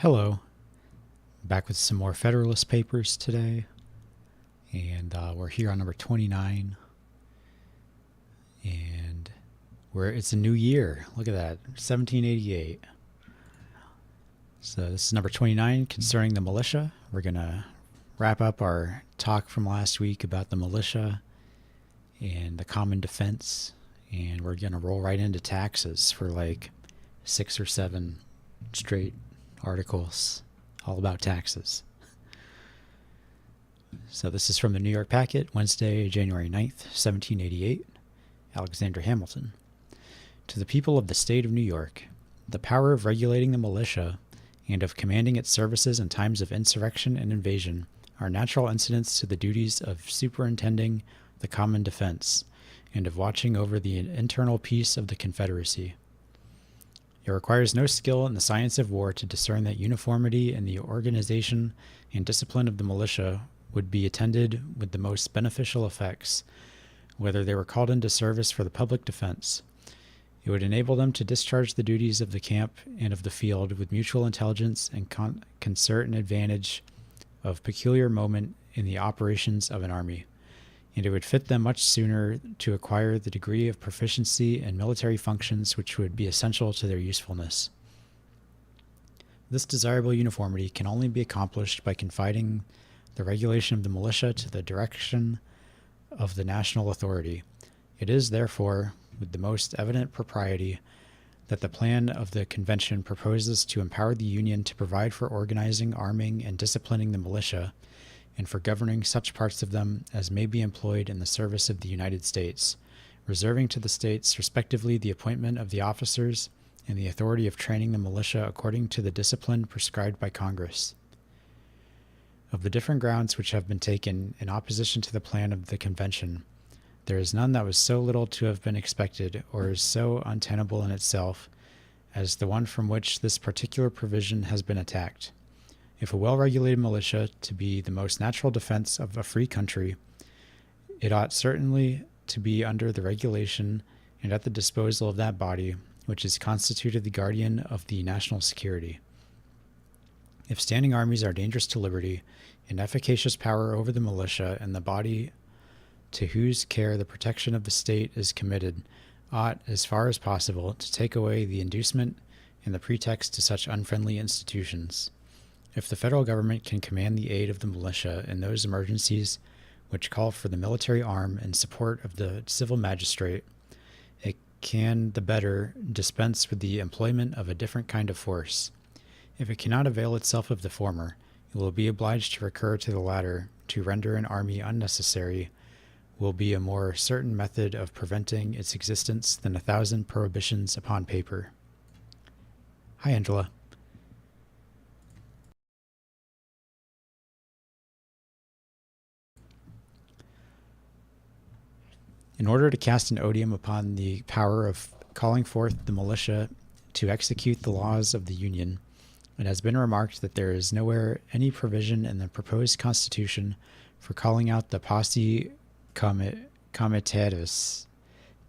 Hello, back with some more Federalist papers today, and we're here on number 29, and it's a new year. Look at that, 1788. So this is number 29 concerning the militia. We're gonna wrap up our talk from last week about the militia and the common defense, and we're gonna roll right into taxes for like 6 or 7 straight articles all about taxes. So this is from the New York Packet, Wednesday, January 9th, 1788. Alexander Hamilton. To the people of the state of New York, the power of regulating the militia and of commanding its services in times of insurrection and invasion are natural incidents to the duties of superintending the common defense and of watching over the internal peace of the Confederacy. It requires no skill in the science of war to discern that uniformity in the organization and discipline of the militia would be attended with the most beneficial effects, whether they were called into service for the public defense. It would enable them to discharge the duties of the camp and of the field with mutual intelligence and concert an advantage of peculiar moment in the operations of an army, and it would fit them much sooner to acquire the degree of proficiency in military functions which would be essential to their usefulness. This desirable uniformity can only be accomplished by confiding the regulation of the militia to the direction of the national authority. It is, therefore, with the most evident propriety that the plan of the convention proposes to empower the Union to provide for organizing, arming, and disciplining the militia, and for governing such parts of them as may be employed in the service of the United States, reserving to the states respectively the appointment of the officers and the authority of training the militia according to the discipline prescribed by Congress. Of the different grounds which have been taken in opposition to the plan of the convention, there is none that was so little to have been expected, or is so untenable in itself, as the one from which this particular provision has been attacked. If a well-regulated militia to be the most natural defense of a free country, it ought certainly to be under the regulation and at the disposal of that body which is constituted the guardian of the national security. If standing armies are dangerous to liberty, an efficacious power over the militia and the body to whose care the protection of the state is committed ought, as far as possible, to take away the inducement and the pretext to such unfriendly institutions. If the federal government can command the aid of the militia in those emergencies which call for the military arm in support of the civil magistrate, it can the better dispense with the employment of a different kind of force. If it cannot avail itself of the former, it will be obliged to recur to the latter. To render an army unnecessary will be a more certain method of preventing its existence than 1,000 prohibitions upon paper. Hi, Angela. In order to cast an odium upon the power of calling forth the militia to execute the laws of the Union, it has been remarked that there is nowhere any provision in the proposed Constitution for calling out the posse comitatus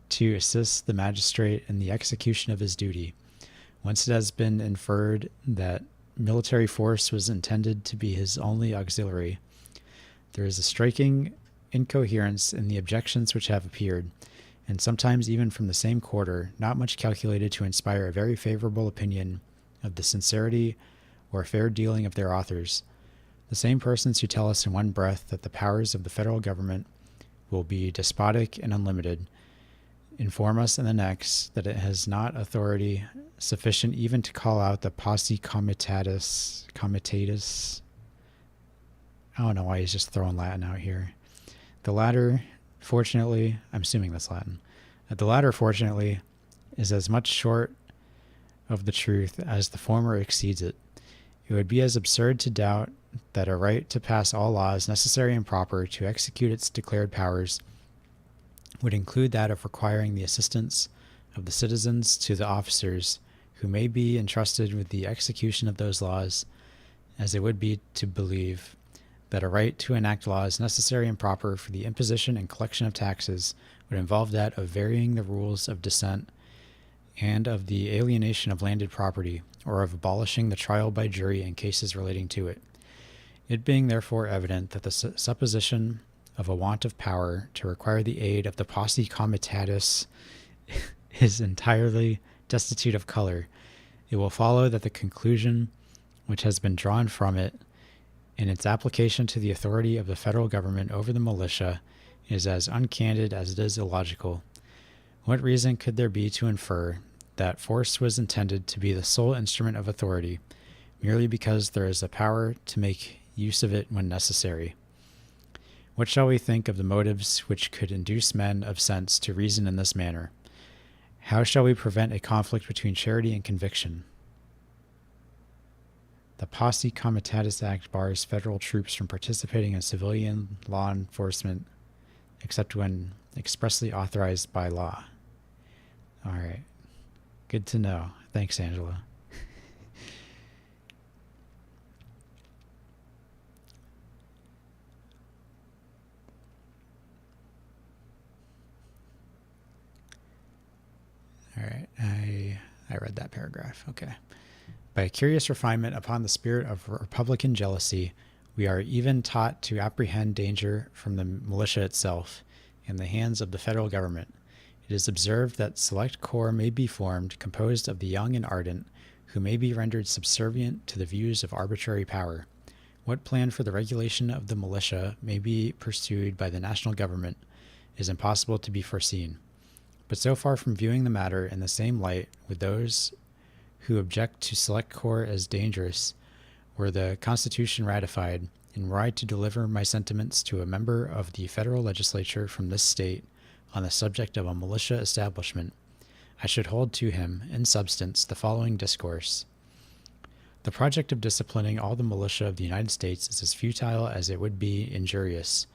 to assist the magistrate in the execution of his duty, whence it has been inferred that military force was intended to be his only auxiliary. There is a striking incoherence in the objections which have appeared, and sometimes even from the same quarter, not much calculated to inspire a very favorable opinion of the sincerity or fair dealing of their authors. The same persons who tell us in one breath that the powers of the federal government will be despotic and unlimited, inform us in the next that it has not authority sufficient even to call out the posse comitatus. I don't know why he's just throwing Latin out here. The latter, fortunately, I'm assuming that's Latin. The latter, fortunately, is as much short of the truth as the former exceeds it. It would be as absurd to doubt that a right to pass all laws necessary and proper to execute its declared powers would include that of requiring the assistance of the citizens to the officers who may be entrusted with the execution of those laws, as it would be to believe that a right to enact laws necessary and proper for the imposition and collection of taxes would involve that of varying the rules of descent and of the alienation of landed property, or of abolishing the trial by jury in cases relating to it. It being therefore evident that the supposition of a want of power to require the aid of the posse comitatus is entirely destitute of color, it will follow that the conclusion which has been drawn from it in its application to the authority of the federal government over the militia is as uncandid as it is illogical. What reason could there be to infer that force was intended to be the sole instrument of authority, merely because there is a power to make use of it when necessary? What shall we think of the motives which could induce men of sense to reason in this manner? How shall we prevent a conflict between charity and conviction? The Posse Comitatus Act bars federal troops from participating in civilian law enforcement except when expressly authorized by law. All right. Good to know. Thanks, Angela. All right. I read that paragraph. Okay. By a curious refinement upon the spirit of Republican jealousy, we are even taught to apprehend danger from the militia itself in the hands of the federal government. It is observed that select corps may be formed, composed of the young and ardent, who may be rendered subservient to the views of arbitrary power. What plan for the regulation of the militia may be pursued by the national government is impossible to be foreseen. But so far from viewing the matter in the same light with those who object to select corps as dangerous, were the Constitution ratified, and were I to deliver my sentiments to a member of the federal legislature from this state on the subject of a militia establishment, I should hold to him, in substance, the following discourse. The project of disciplining all the militia of the United States is as futile as it would be injurious,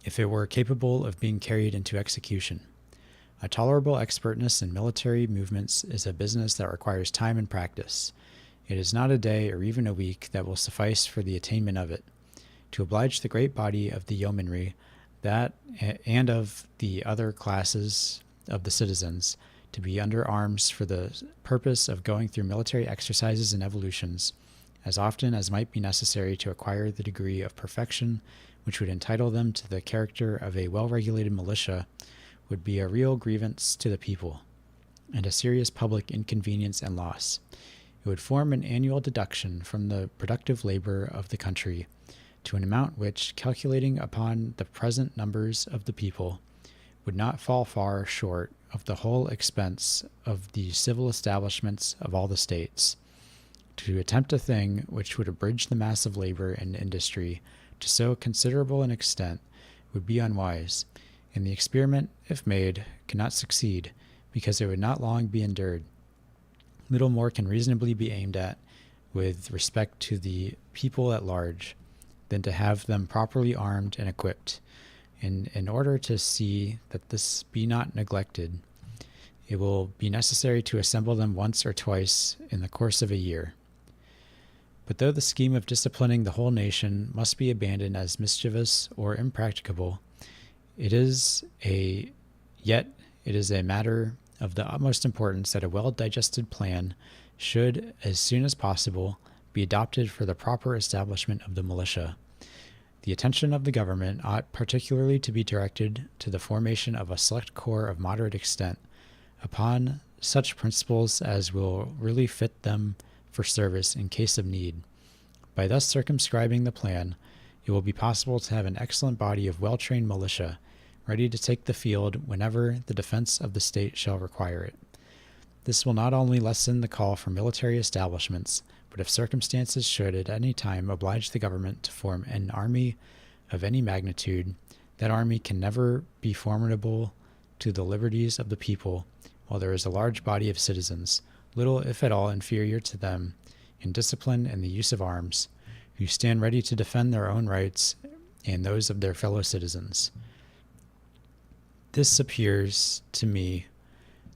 if it were capable of being carried into execution. A tolerable expertness in military movements is a business that requires time and practice. It is not a day or even a week that will suffice for the attainment of it. To oblige the great body of the yeomanry, that and of the other classes of the citizens, to be under arms for the purpose of going through military exercises and evolutions, as often as might be necessary to acquire the degree of perfection which would entitle them to the character of a well-regulated militia, would be a real grievance to the people, and a serious public inconvenience and loss. It would form an annual deduction from the productive labor of the country, to an amount which, calculating upon the present numbers of the people, would not fall far short of the whole expense of the civil establishments of all the states. To attempt a thing which would abridge the mass of labor and industry to so considerable an extent would be unwise, and the experiment, if made, cannot succeed, because it would not long be endured. Little more can reasonably be aimed at with respect to the people at large than to have them properly armed and equipped. And in order to see that this be not neglected, it will be necessary to assemble them once or twice in the course of a year. But though the scheme of disciplining the whole nation must be abandoned as mischievous or impracticable, yet it is a matter of the utmost importance that a well-digested plan should, as soon as possible, be adopted for the proper establishment of the militia. The attention of the government ought particularly to be directed to the formation of a select corps of moderate extent, upon such principles as will really fit them for service in case of need. By thus circumscribing the plan, it will be possible to have an excellent body of well-trained militia, ready to take the field whenever the defense of the state shall require it. This will not only lessen the call for military establishments, but if circumstances should at any time oblige the government to form an army of any magnitude, that army can never be formidable to the liberties of the people, while there is a large body of citizens, little if at all inferior to them in discipline and the use of arms, who stand ready to defend their own rights and those of their fellow citizens. This appears to me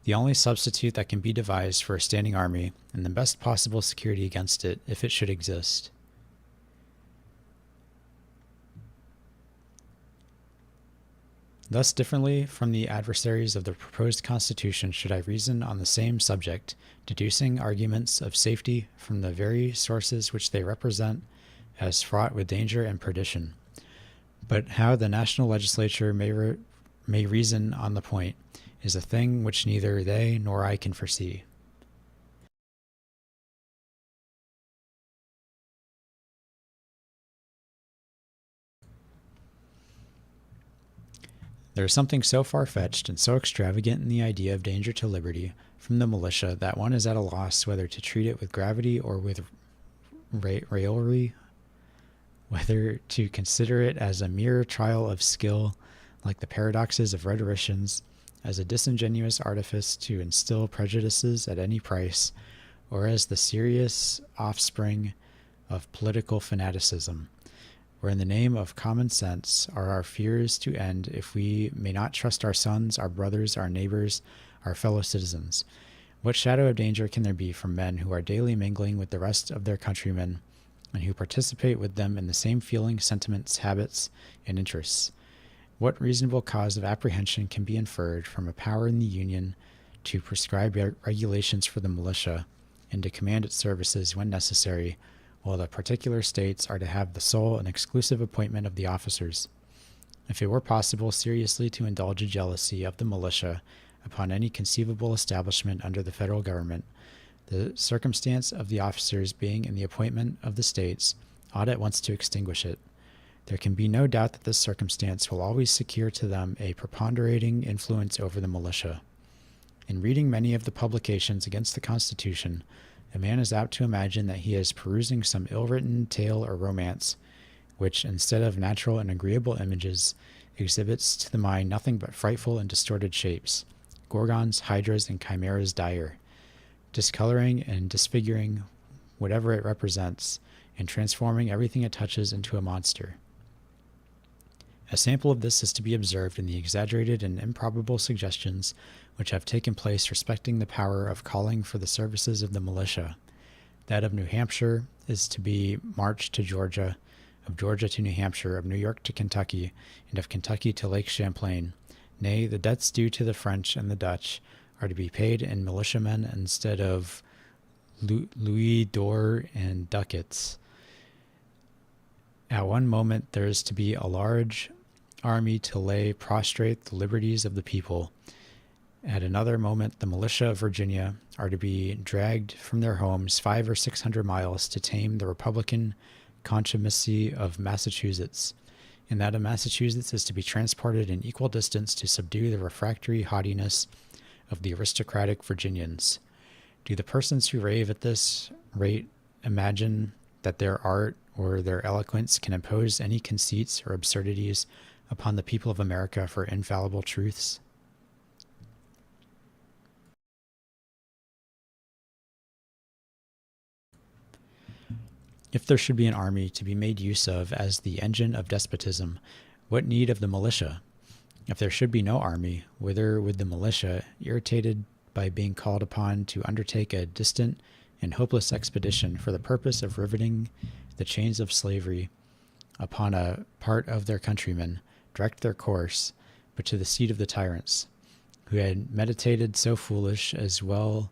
the only substitute that can be devised for a standing army, and the best possible security against it, if it should exist. Thus, differently from the adversaries of the proposed Constitution, should I reason on the same subject, deducing arguments of safety from the very sources which they represent as fraught with danger and perdition. But how the national legislature may reason on the point is a thing which neither they nor I can foresee. There is something so far-fetched and so extravagant in the idea of danger to liberty from the militia that one is at a loss whether to treat it with gravity or with raillery, whether to consider it as a mere trial of skill, like the paradoxes of rhetoricians, as a disingenuous artifice to instill prejudices at any price, or as the serious offspring of political fanaticism, where in the name of common sense are our fears to end if we may not trust our sons, our brothers, our neighbors, our fellow citizens. What shadow of danger can there be from men who are daily mingling with the rest of their countrymen, and who participate with them in the same feelings, sentiments, habits, and interests? What reasonable cause of apprehension can be inferred from a power in the Union to prescribe regulations for the militia, and to command its services when necessary, while the particular states are to have the sole and exclusive appointment of the officers? If it were possible seriously to indulge a jealousy of the militia upon any conceivable establishment under the federal government, the circumstance of the officers being in the appointment of the states ought at once to extinguish it. There can be no doubt that this circumstance will always secure to them a preponderating influence over the militia. In reading many of the publications against the Constitution, a man is apt to imagine that he is perusing some ill-written tale or romance, which, instead of natural and agreeable images, exhibits to the mind nothing but frightful and distorted shapes, gorgons, hydras, and chimeras dire, discoloring and disfiguring whatever it represents, and transforming everything it touches into a monster. A sample of this is to be observed in the exaggerated and improbable suggestions which have taken place respecting the power of calling for the services of the militia. That of New Hampshire is to be marched to Georgia, of Georgia to New Hampshire, of New York to Kentucky, and of Kentucky to Lake Champlain. Nay, the debts due to the French and the Dutch are to be paid in militiamen instead of louis d'or and ducats. At one moment there is to be a large army to lay prostrate the liberties of the people. At another moment the militia of Virginia are to be dragged from their homes 500 or 600 miles to tame the Republican contumacy of Massachusetts, and that of Massachusetts is to be transported an equal distance to subdue the refractory haughtiness of the aristocratic Virginians. Do the persons who rave at this rate imagine that their art or their eloquence can impose any conceits or absurdities upon the people of America for infallible truths? If there should be an army to be made use of as the engine of despotism, what need of the militia? If there should be no army, whither would the militia, irritated by being called upon to undertake a distant and hopeless expedition for the purpose of riveting the chains of slavery upon a part of their countrymen, direct their course, but to the seat of the tyrants, who had meditated so foolish as well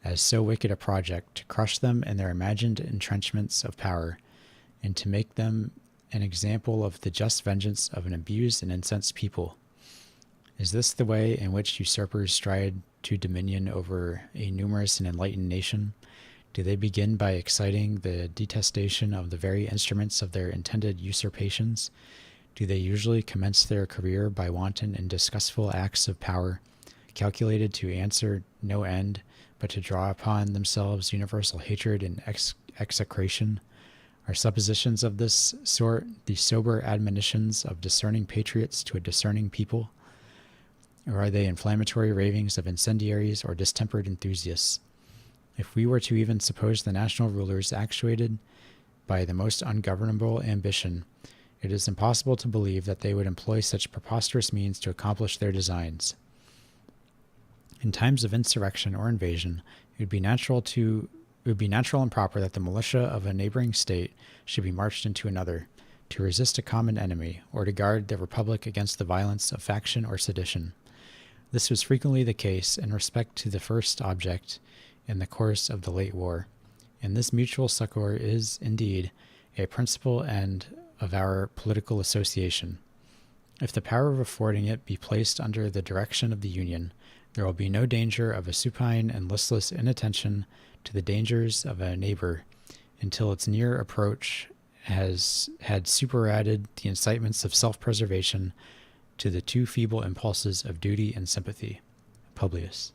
as so wicked a project, to crush them in their imagined entrenchments of power, and to make them an example of the just vengeance of an abused and incensed people? Is this the way in which usurpers strive to dominion over a numerous and enlightened nation? Do they begin by exciting the detestation of the very instruments of their intended usurpations? Do they usually commence their career by wanton and disgustful acts of power, calculated to answer no end, but to draw upon themselves universal hatred and execration? Are suppositions of this sort the sober admonitions of discerning patriots to a discerning people? Or are they inflammatory ravings of incendiaries or distempered enthusiasts? If we were to even suppose the national rulers actuated by the most ungovernable ambition, it is impossible to believe that they would employ such preposterous means to accomplish their designs. In times of insurrection or invasion, it would be natural and proper that the militia of a neighboring state should be marched into another, to resist a common enemy, or to guard the republic against the violence of faction or sedition. This was frequently the case in respect to the first object in the course of the late war, and this mutual succor is, indeed, a principal end of our political association. If the power of affording it be placed under the direction of the Union, there will be no danger of a supine and listless inattention to the dangers of a neighbor until its near approach has had superadded the incitements of self-preservation to the too feeble impulses of duty and sympathy. Publius.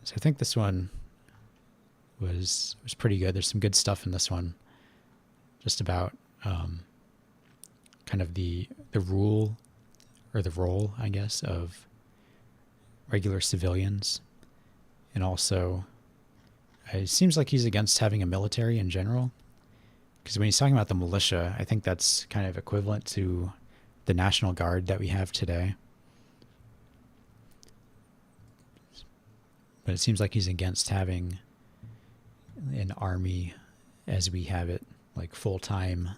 So I think this one was pretty good. There's some good stuff in this one, just about kind of the rule or the role, I guess, of regular civilians, and also it seems like he's against having a military in general, because when he's talking about the militia, I think that's kind of equivalent to the National Guard that we have today. But it seems like he's against having an army as we have it, like full-time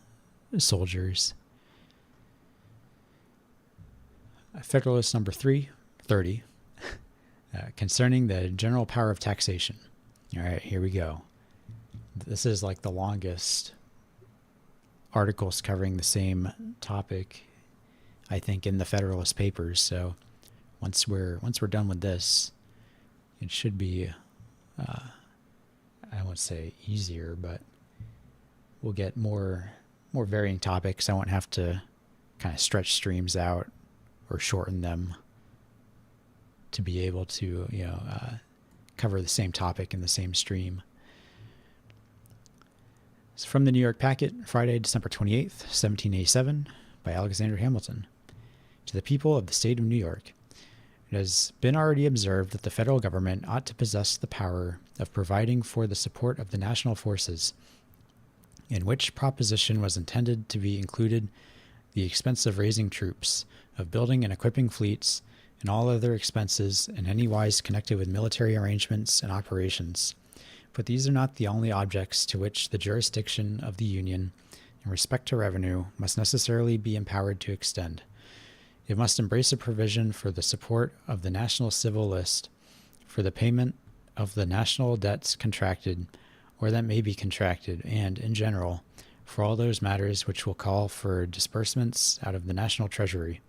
soldiers. Federalist number 330, concerning the general power of taxation. All right, here we go. This is like the longest articles covering the same topic, I think, in the Federalist Papers. So once we're done with this, it should be, I won't say easier, but we'll get more varying topics. I won't have to kind of stretch streams out or shorten them to be able to, cover the same topic in the same stream. So from the New York Packet, Friday, December 28th, 1787, by Alexander Hamilton. To the people of the state of New York, it has been already observed that the federal government ought to possess the power of providing for the support of the national forces, in which proposition was intended to be included the expense of raising troops, of building and equipping fleets, and all other expenses in any wise connected with military arrangements and operations. But these are not the only objects to which the jurisdiction of the Union, in respect to revenue, must necessarily be empowered to extend. It must embrace a provision for the support of the national civil list, for the payment of the national debts contracted, or that may be contracted, and, in general, for all those matters which will call for disbursements out of the national treasury.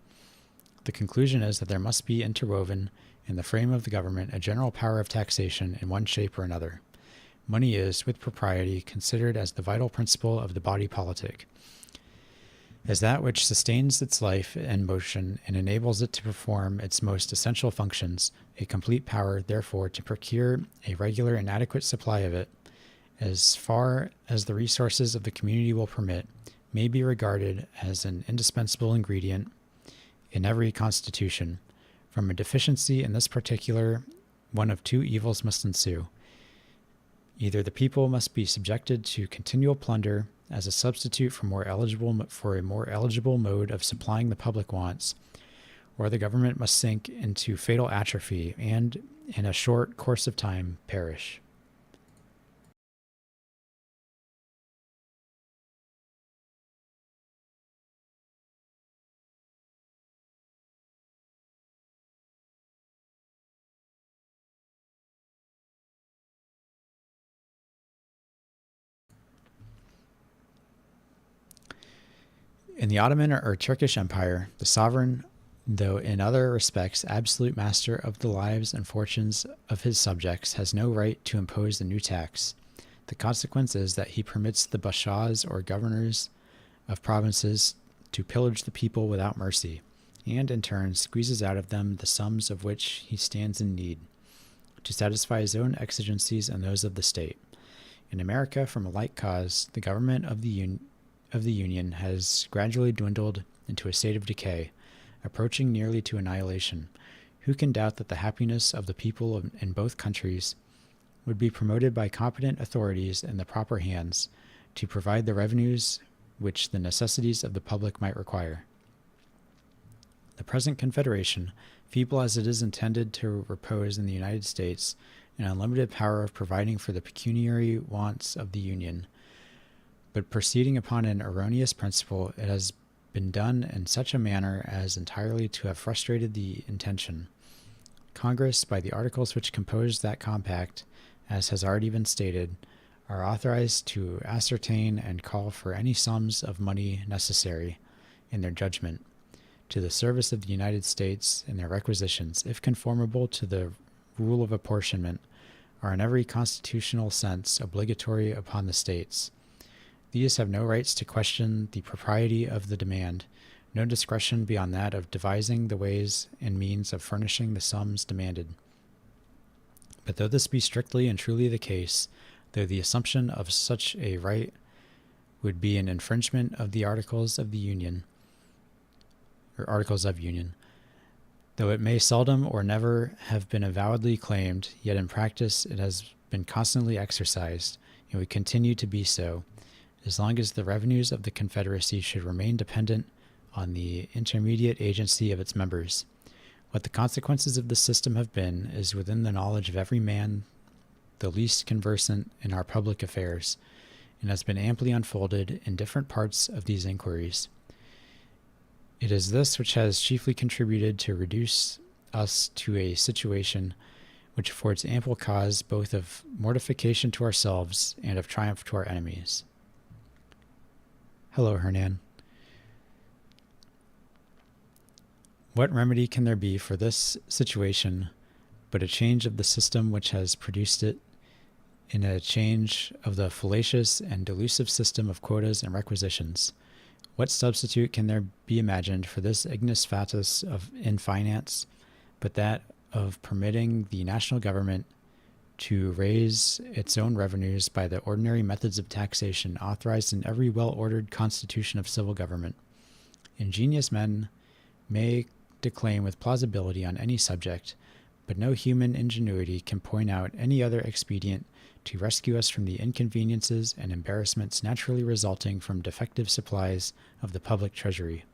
The conclusion is that there must be interwoven in the frame of the government a general power of taxation in one shape or another. Money is, with propriety, considered as the vital principle of the body politic, as that which sustains its life and motion and enables it to perform its most essential functions, a complete power, therefore, to procure a regular and adequate supply of it, as far as the resources of the community will permit, may be regarded as an indispensable ingredient in every constitution. From a deficiency in this particular, one of two evils must ensue. Either the people must be subjected to continual plunder as a substitute for a more eligible mode of supplying the public wants, or the government must sink into fatal atrophy and, in a short course of time, perish. In the Ottoman or Turkish Empire, the sovereign, though in other respects absolute master of the lives and fortunes of his subjects, has no right to impose the new tax. The consequence is that he permits the bashas or governors of provinces to pillage the people without mercy, and in turn squeezes out of them the sums of which he stands in need, to satisfy his own exigencies and those of the state. In America, from a like cause, the government of the Union has gradually dwindled into a state of decay, approaching nearly to annihilation. Who can doubt that the happiness of the people in both countries would be promoted by competent authorities in the proper hands to provide the revenues which the necessities of the public might require? The present Confederation, feeble as it is intended to repose in the United States, an unlimited power of providing for the pecuniary wants of the Union, but proceeding upon an erroneous principle, it has been done in such a manner as entirely to have frustrated the intention. Congress, by the articles which compose that compact, as has already been stated, are authorized to ascertain and call for any sums of money necessary, in their judgment, to the service of the United States, and their requisitions, if conformable to the rule of apportionment, are in every constitutional sense obligatory upon the states. These have no rights to question the propriety of the demand, no discretion beyond that of devising the ways and means of furnishing the sums demanded. But though this be strictly and truly the case, though the assumption of such a right would be an infringement of the Articles of Union, though it may seldom or never have been avowedly claimed, yet in practice it has been constantly exercised, and would continue to be so, as long as the revenues of the Confederacy should remain dependent on the intermediate agency of its members. What the consequences of this system have been is within the knowledge of every man the least conversant in our public affairs, and has been amply unfolded in different parts of these inquiries. It is this which has chiefly contributed to reduce us to a situation which affords ample cause both of mortification to ourselves and of triumph to our enemies. Hello, Hernan. What remedy can there be for this situation but a change of the system which has produced it, in a change of the fallacious and delusive system of quotas and requisitions? What substitute can there be imagined for this ignis fatuus in finance, but that of permitting the national government to raise its own revenues by the ordinary methods of taxation authorized in every well-ordered constitution of civil government? Ingenious men may declaim with plausibility on any subject, but no human ingenuity can point out any other expedient to rescue us from the inconveniences and embarrassments naturally resulting from defective supplies of the public treasury.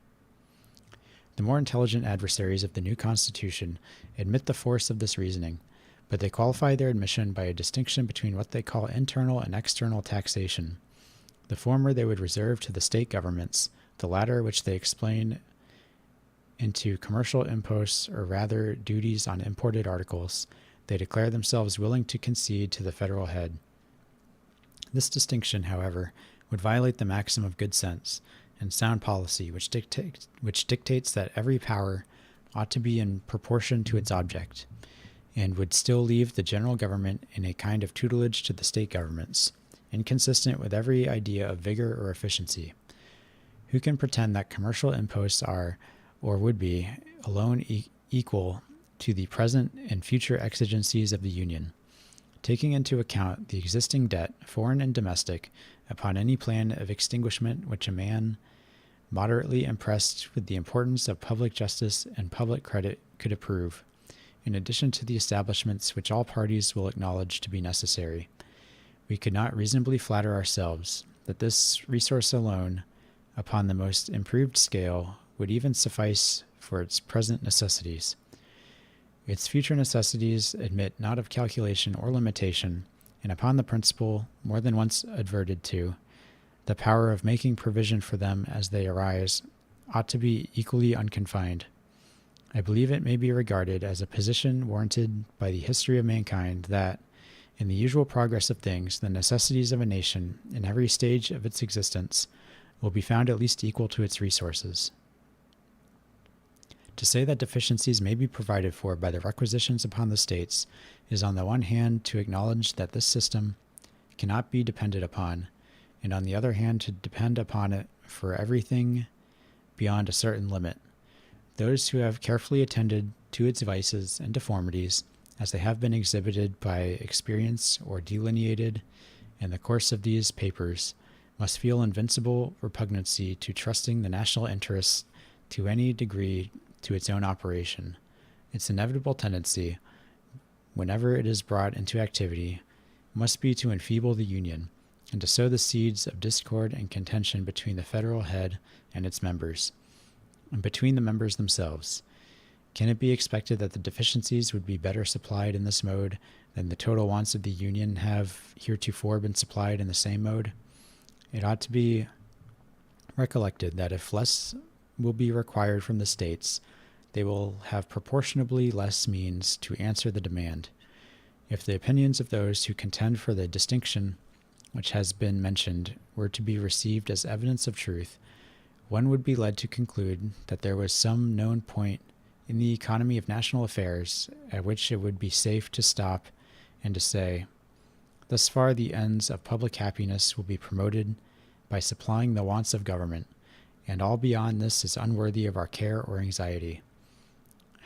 The more intelligent adversaries of the new Constitution admit the force of this reasoning, but they qualify their admission by a distinction between what they call internal and external taxation. The former they would reserve to the state governments, the latter, which they explain into commercial imposts, or rather duties on imported articles, they declare themselves willing to concede to the federal head. This distinction, however, would violate the maxim of good sense and sound policy, which dictates that every power ought to be in proportion to its object, and would still leave the general government in a kind of tutelage to the state governments, inconsistent with every idea of vigor or efficiency. Who can pretend that commercial imposts are, or would be, alone equal to the present and future exigencies of the Union, taking into account the existing debt, foreign and domestic, upon any plan of extinguishment which a man moderately impressed with the importance of public justice and public credit could approve, in addition to the establishments which all parties will acknowledge to be necessary? We could not reasonably flatter ourselves that this resource alone, upon the most improved scale, would even suffice for its present necessities. Its future necessities admit not of calculation or limitation, and upon the principle, more than once adverted to, the power of making provision for them as they arise ought to be equally unconfined. I believe it may be regarded as a position warranted by the history of mankind that, in the usual progress of things, the necessities of a nation, in every stage of its existence, will be found at least equal to its resources. To say that deficiencies may be provided for by the requisitions upon the states is on the one hand to acknowledge that this system cannot be depended upon, and on the other hand to depend upon it for everything beyond a certain limit. Those who have carefully attended to its vices and deformities, as they have been exhibited by experience or delineated in the course of these papers, must feel invincible repugnancy to trusting the national interests to any degree to its own operation. Its inevitable tendency, whenever it is brought into activity, must be to enfeeble the Union, and to sow the seeds of discord and contention between the federal head and its members, and between the members themselves. Can it be expected that the deficiencies would be better supplied in this mode than the total wants of the Union have heretofore been supplied in the same mode? It ought to be recollected that if less will be required from the states, they will have proportionably less means to answer the demand. If the opinions of those who contend for the distinction which has been mentioned were to be received as evidence of truth, one would be led to conclude that there was some known point in the economy of national affairs at which it would be safe to stop and to say, thus far the ends of public happiness will be promoted by supplying the wants of government, and all beyond this is unworthy of our care or anxiety.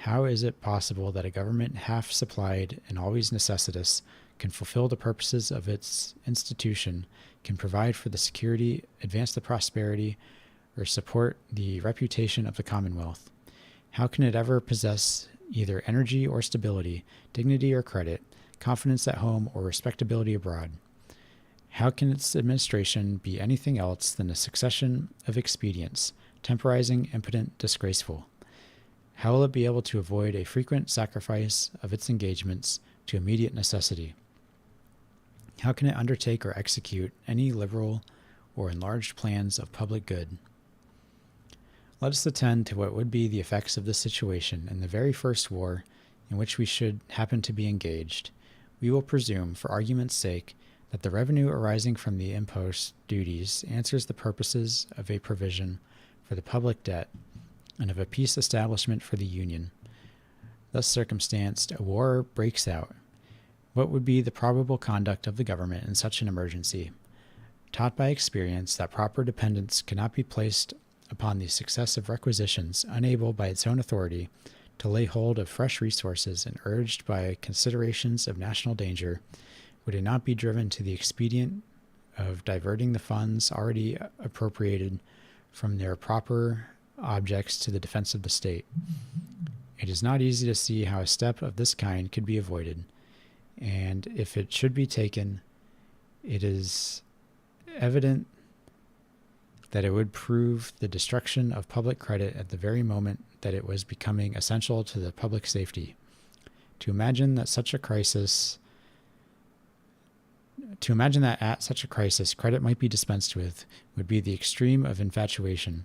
How is it possible that a government half supplied and always necessitous can fulfill the purposes of its institution, can provide for the security, advance the prosperity, or support the reputation of the Commonwealth? How can it ever possess either energy or stability, dignity or credit, confidence at home or respectability abroad? How can its administration be anything else than a succession of expedients, temporizing, impotent, disgraceful? How will it be able to avoid a frequent sacrifice of its engagements to immediate necessity? How can it undertake or execute any liberal or enlarged plans of public good? Let us attend to what would be the effects of this situation in the very first war in which we should happen to be engaged. We will presume, for argument's sake, that the revenue arising from the impost duties answers the purposes of a provision for the public debt and of a peace establishment for the Union. Thus circumstanced, a war breaks out. What would be the probable conduct of the government in such an emergency? Taught by experience that proper dependence cannot be placed upon the success of requisitions, unable by its own authority to lay hold of fresh resources, and urged by considerations of national danger, would it not be driven to the expedient of diverting the funds already appropriated from their proper objects to the defense of the state? It is not easy to see how a step of this kind could be avoided, and if it should be taken, it is evident that it would prove the destruction of public credit at the very moment that it was becoming essential to the public safety. To imagine that at such a crisis credit might be dispensed with would be the extreme of infatuation.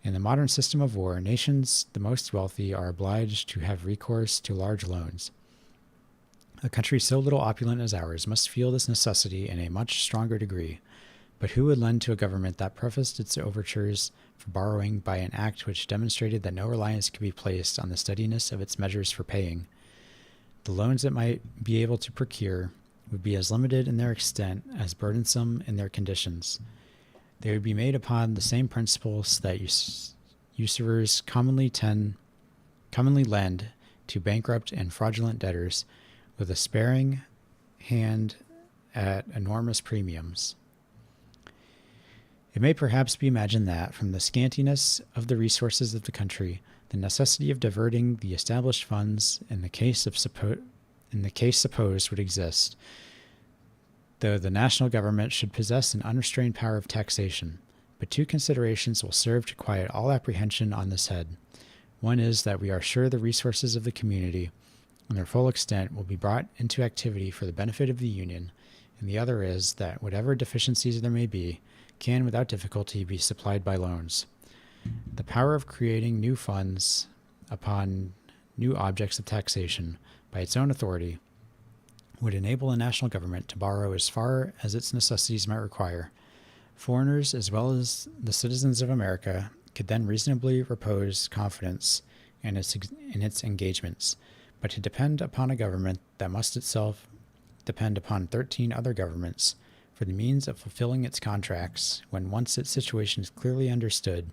In the modern system of war, nations the most wealthy are obliged to have recourse to large loans. A country so little opulent as ours must feel this necessity in a much stronger degree. But who would lend to a government that prefaced its overtures for borrowing by an act which demonstrated that no reliance could be placed on the steadiness of its measures for paying? The loans it might be able to procure would be as limited in their extent as burdensome in their conditions. They would be made upon the same principles that usurers commonly lend to bankrupt and fraudulent debtors, with a sparing hand at enormous premiums. It may perhaps be imagined that, from the scantiness of the resources of the country, the necessity of diverting the established funds in the case supposed would exist, though the national government should possess an unrestrained power of taxation. But two considerations will serve to quiet all apprehension on this head. One is that we are sure the resources of the community, in their full extent, will be brought into activity for the benefit of the Union, and the other is that whatever deficiencies there may be can without difficulty be supplied by loans. The power of creating new funds upon new objects of taxation by its own authority would enable the national government to borrow as far as its necessities might require. Foreigners, as well as the citizens of America, could then reasonably repose confidence in its engagements. But to depend upon a government that must itself depend upon 13 other governments for the means of fulfilling its contracts, when once its situation is clearly understood,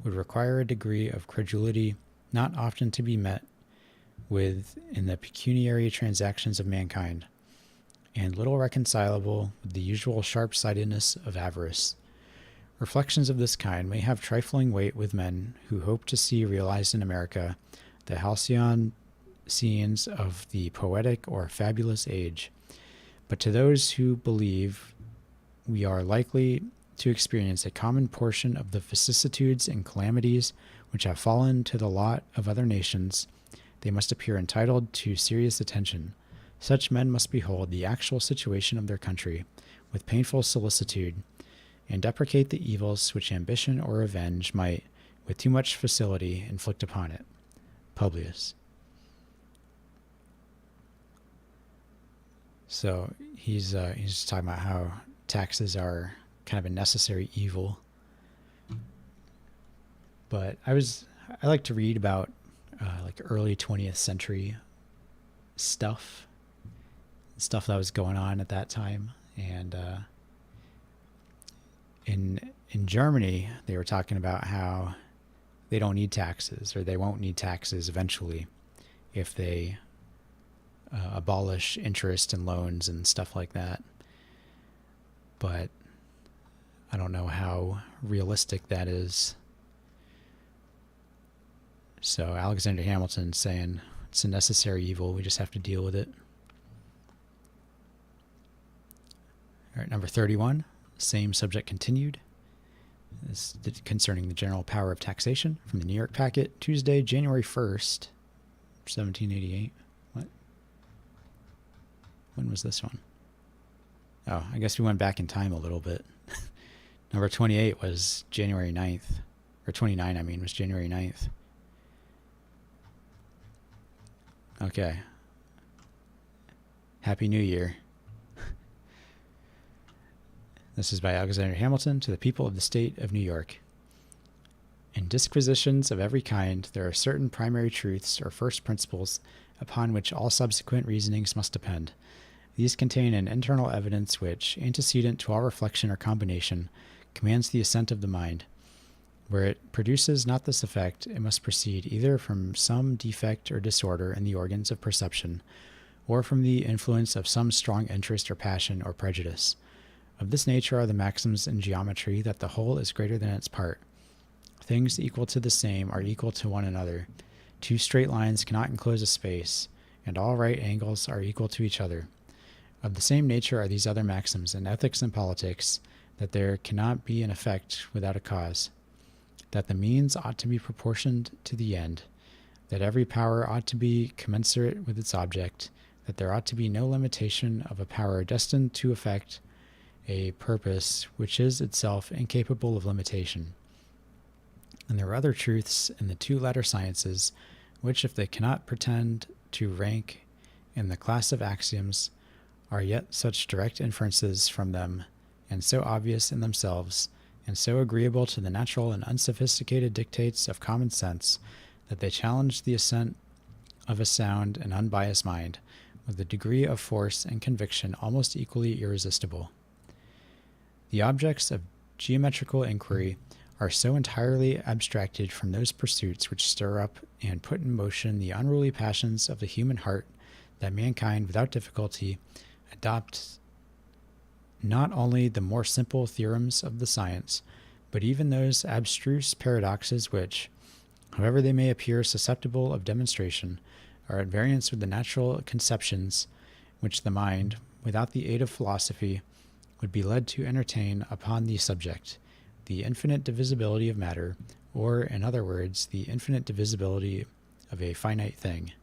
would require a degree of credulity not often to be met with in the pecuniary transactions of mankind, and little reconcilable with the usual sharp-sightedness of avarice. Reflections of this kind may have trifling weight with men who hope to see realized in America the halcyon scenes of the poetic or fabulous age. But to those who believe we are likely to experience a common portion of the vicissitudes and calamities which have fallen to the lot of other nations, they must appear entitled to serious attention. Such men must behold the actual situation of their country with painful solicitude, and deprecate the evils which ambition or revenge might, with too much facility, inflict upon it. Publius. So he's talking about how taxes are kind of a necessary evil. But I like to read about like early 20th century stuff that was going on at that time, and in Germany they were talking about how they don't need taxes, or they won't need taxes eventually if they abolish interest and loans and stuff like that. But I don't know how realistic that is. So Alexander Hamilton's saying it's a necessary evil. We just have to deal with it. All right, number 31, same subject continued. This is concerning the general power of taxation from the New York Packet, Tuesday, January 1st, 1788. What? When was this one? Oh, I guess we went back in time a little bit. Number 28 was January 9th, or 29, I mean, was January 9th. Okay. Happy New Year. This is by Alexander Hamilton to the people of the state of New York. In disquisitions of every kind, there are certain primary truths or first principles upon which all subsequent reasonings must depend. These contain an internal evidence which, antecedent to all reflection or combination, commands the assent of the mind. Where it produces not this effect, it must proceed either from some defect or disorder in the organs of perception, or from the influence of some strong interest or passion or prejudice. Of this nature are the maxims in geometry that the whole is greater than its part. Things equal to the same are equal to one another. Two straight lines cannot enclose a space, and all right angles are equal to each other. Of the same nature are these other maxims in ethics and politics, that there cannot be an effect without a cause, that the means ought to be proportioned to the end, that every power ought to be commensurate with its object, that there ought to be no limitation of a power destined to effect a purpose which is itself incapable of limitation. And there are other truths in the two latter sciences, which, if they cannot pretend to rank in the class of axioms, are yet such direct inferences from them, and so obvious in themselves, and so agreeable to the natural and unsophisticated dictates of common sense, that they challenge the assent of a sound and unbiased mind, with a degree of force and conviction almost equally irresistible. The objects of geometrical inquiry are so entirely abstracted from those pursuits which stir up and put in motion the unruly passions of the human heart, that mankind without difficulty adopts not only the more simple theorems of the science, but even those abstruse paradoxes which, however they may appear susceptible of demonstration, are at variance with the natural conceptions which the mind, without the aid of philosophy, would be led to entertain upon the subject, the infinite divisibility of matter, or, in other words, the infinite divisibility of a finite thing.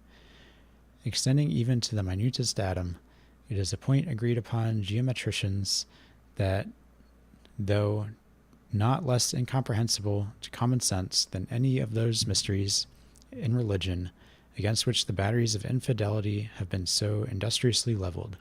Extending even to the minutest atom, it is a point agreed upon geometricians that, though not less incomprehensible to common sense than any of those mysteries in religion against which the batteries of infidelity have been so industriously leveled.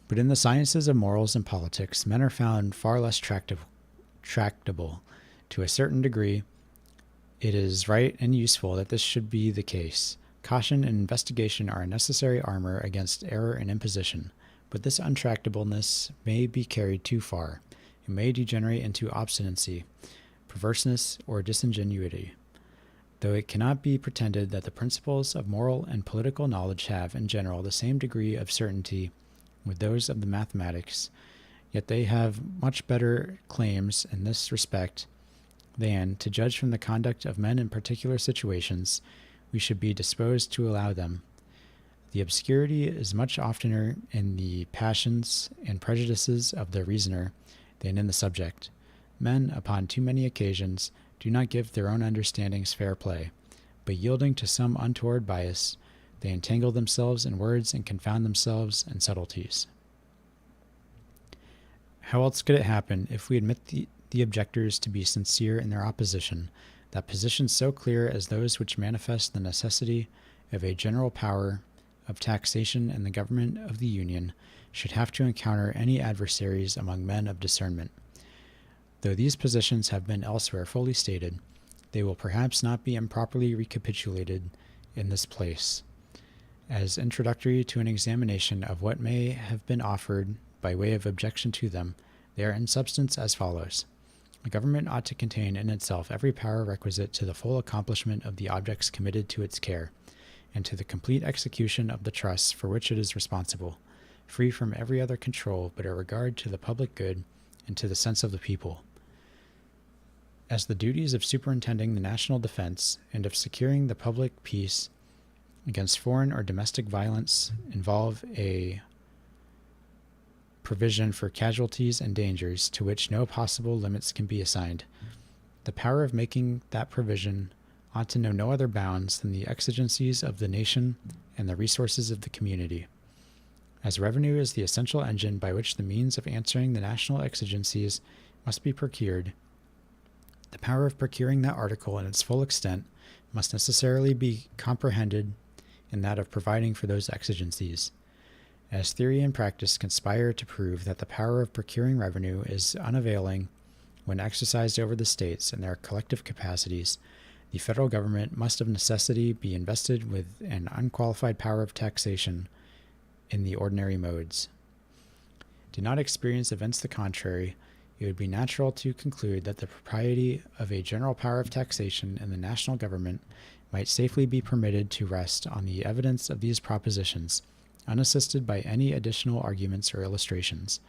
But in the sciences of morals and politics, men are found far less tractable. To a certain degree, it is right and useful that this should be the case. Caution and investigation are a necessary armor against error and imposition, but this untractableness may be carried too far. It may degenerate into obstinacy, perverseness, or disingenuity. Though it cannot be pretended that the principles of moral and political knowledge have, in general, the same degree of certainty with those of the mathematics, yet they have much better claims in this respect than, to judge from the conduct of men in particular situations, we should be disposed to allow them. The obscurity is much oftener in the passions and prejudices of the reasoner than in the subject. Men, upon too many occasions, do not give their own understandings fair play, but yielding to some untoward bias, They entangle themselves in words and confound themselves in subtleties. How else could it happen if we admit the objectors to be sincere in their opposition, that positions so clear as those which manifest the necessity of a general power of taxation in the government of the Union should have to encounter any adversaries among men of discernment? Though these positions have been elsewhere fully stated, they will perhaps not be improperly recapitulated in this place, as introductory to an examination of what may have been offered by way of objection to them. They are in substance as follows. A government ought to contain in itself every power requisite to the full accomplishment of the objects committed to its care, and to the complete execution of the trusts for which it is responsible, free from every other control but a regard to the public good and to the sense of the people. As the duties of superintending the national defense and of securing the public peace against foreign or domestic violence involve a provision for casualties and dangers to which no possible limits can be assigned, the power of making that provision ought to know no other bounds than the exigencies of the nation and the resources of the community. As revenue is the essential engine by which the means of answering the national exigencies must be procured, the power of procuring that article in its full extent must necessarily be comprehended in that of providing for those exigencies. As theory and practice conspire to prove that the power of procuring revenue is unavailing when exercised over the states in their collective capacities, the federal government must of necessity be invested with an unqualified power of taxation in the ordinary modes. Did not experience evince the contrary, it would be natural to conclude that the propriety of a general power of taxation in the national government might safely be permitted to rest on the evidence of these propositions, unassisted by any additional arguments or illustrations.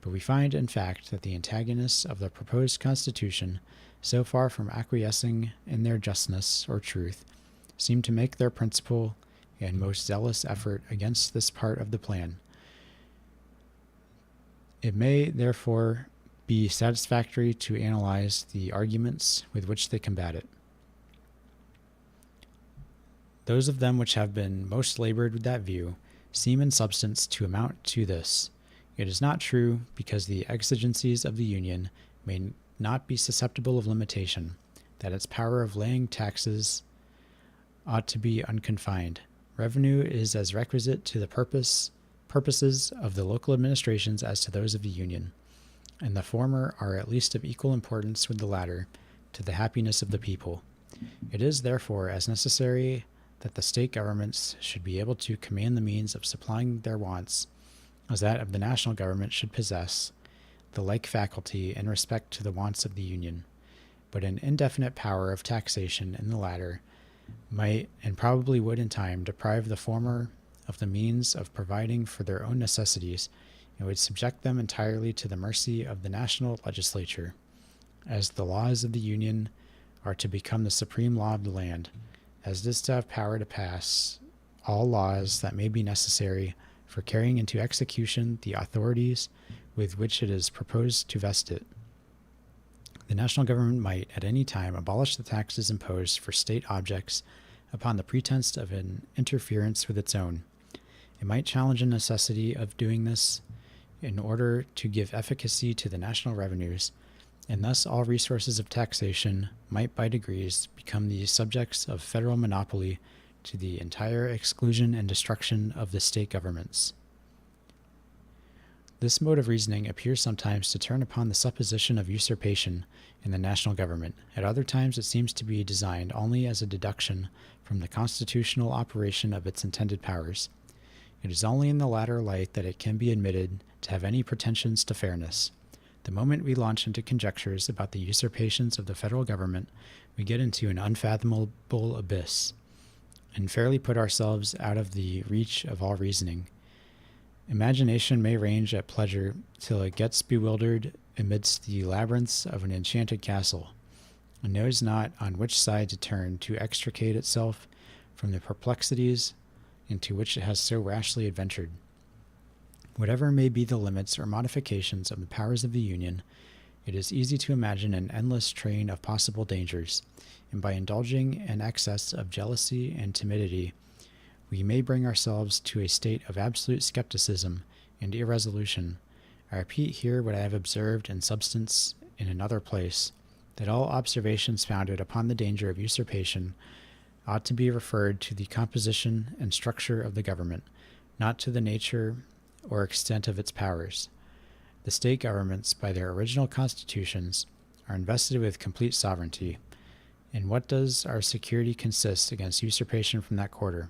But we find, in fact, that the antagonists of the proposed Constitution, so far from acquiescing in their justness or truth, seem to make their principal and most zealous effort against this part of the plan. It may, therefore, be satisfactory to analyze the arguments with which they combat it. Those of them which have been most labored with that view seem in substance to amount to this: it is not true, because the exigencies of the Union may not be susceptible of limitation, that its power of laying taxes ought to be unconfined. Revenue is as requisite to the purposes of the local administrations as to those of the Union, and the former are at least of equal importance with the latter to the happiness of the people. It is, therefore, as necessary that the state governments should be able to command the means of supplying their wants as that of the national government should possess the like faculty in respect to the wants of the Union. But an indefinite power of taxation in the latter might, and probably would in time, deprive the former of the means of providing for their own necessities, and would subject them entirely to the mercy of the national legislature, as the laws of the Union are to become the supreme law of the land, as it is to have power to pass all laws that may be necessary for carrying into execution the authorities with which it is proposed to vest it. The national government might at any time abolish the taxes imposed for state objects upon the pretense of an interference with its own. It might challenge a necessity of doing this in order to give efficacy to the national revenues, and thus all resources of taxation might by degrees become the subjects of federal monopoly to the entire exclusion and destruction of the state governments. This mode of reasoning appears sometimes to turn upon the supposition of usurpation in the national government. At other times it seems to be designed only as a deduction from the constitutional operation of its intended powers. It is only in the latter light that it can be admitted to have any pretensions to fairness. The moment we launch into conjectures about the usurpations of the federal government, we get into an unfathomable abyss, and fairly put ourselves out of the reach of all reasoning. Imagination may range at pleasure till it gets bewildered amidst the labyrinths of an enchanted castle, and knows not on which side to turn to extricate itself from the perplexities into which it has so rashly adventured. Whatever may be the limits or modifications of the powers of the Union, it is easy to imagine an endless train of possible dangers, and by indulging an excess of jealousy and timidity, we may bring ourselves to a state of absolute skepticism and irresolution. I repeat here what I have observed in substance in another place, that all observations founded upon the danger of usurpation ought to be referred to the composition and structure of the government, not to the nature or extent of its powers. The state governments, by their original constitutions, are invested with complete sovereignty. In what does our security consist against usurpation from that quarter?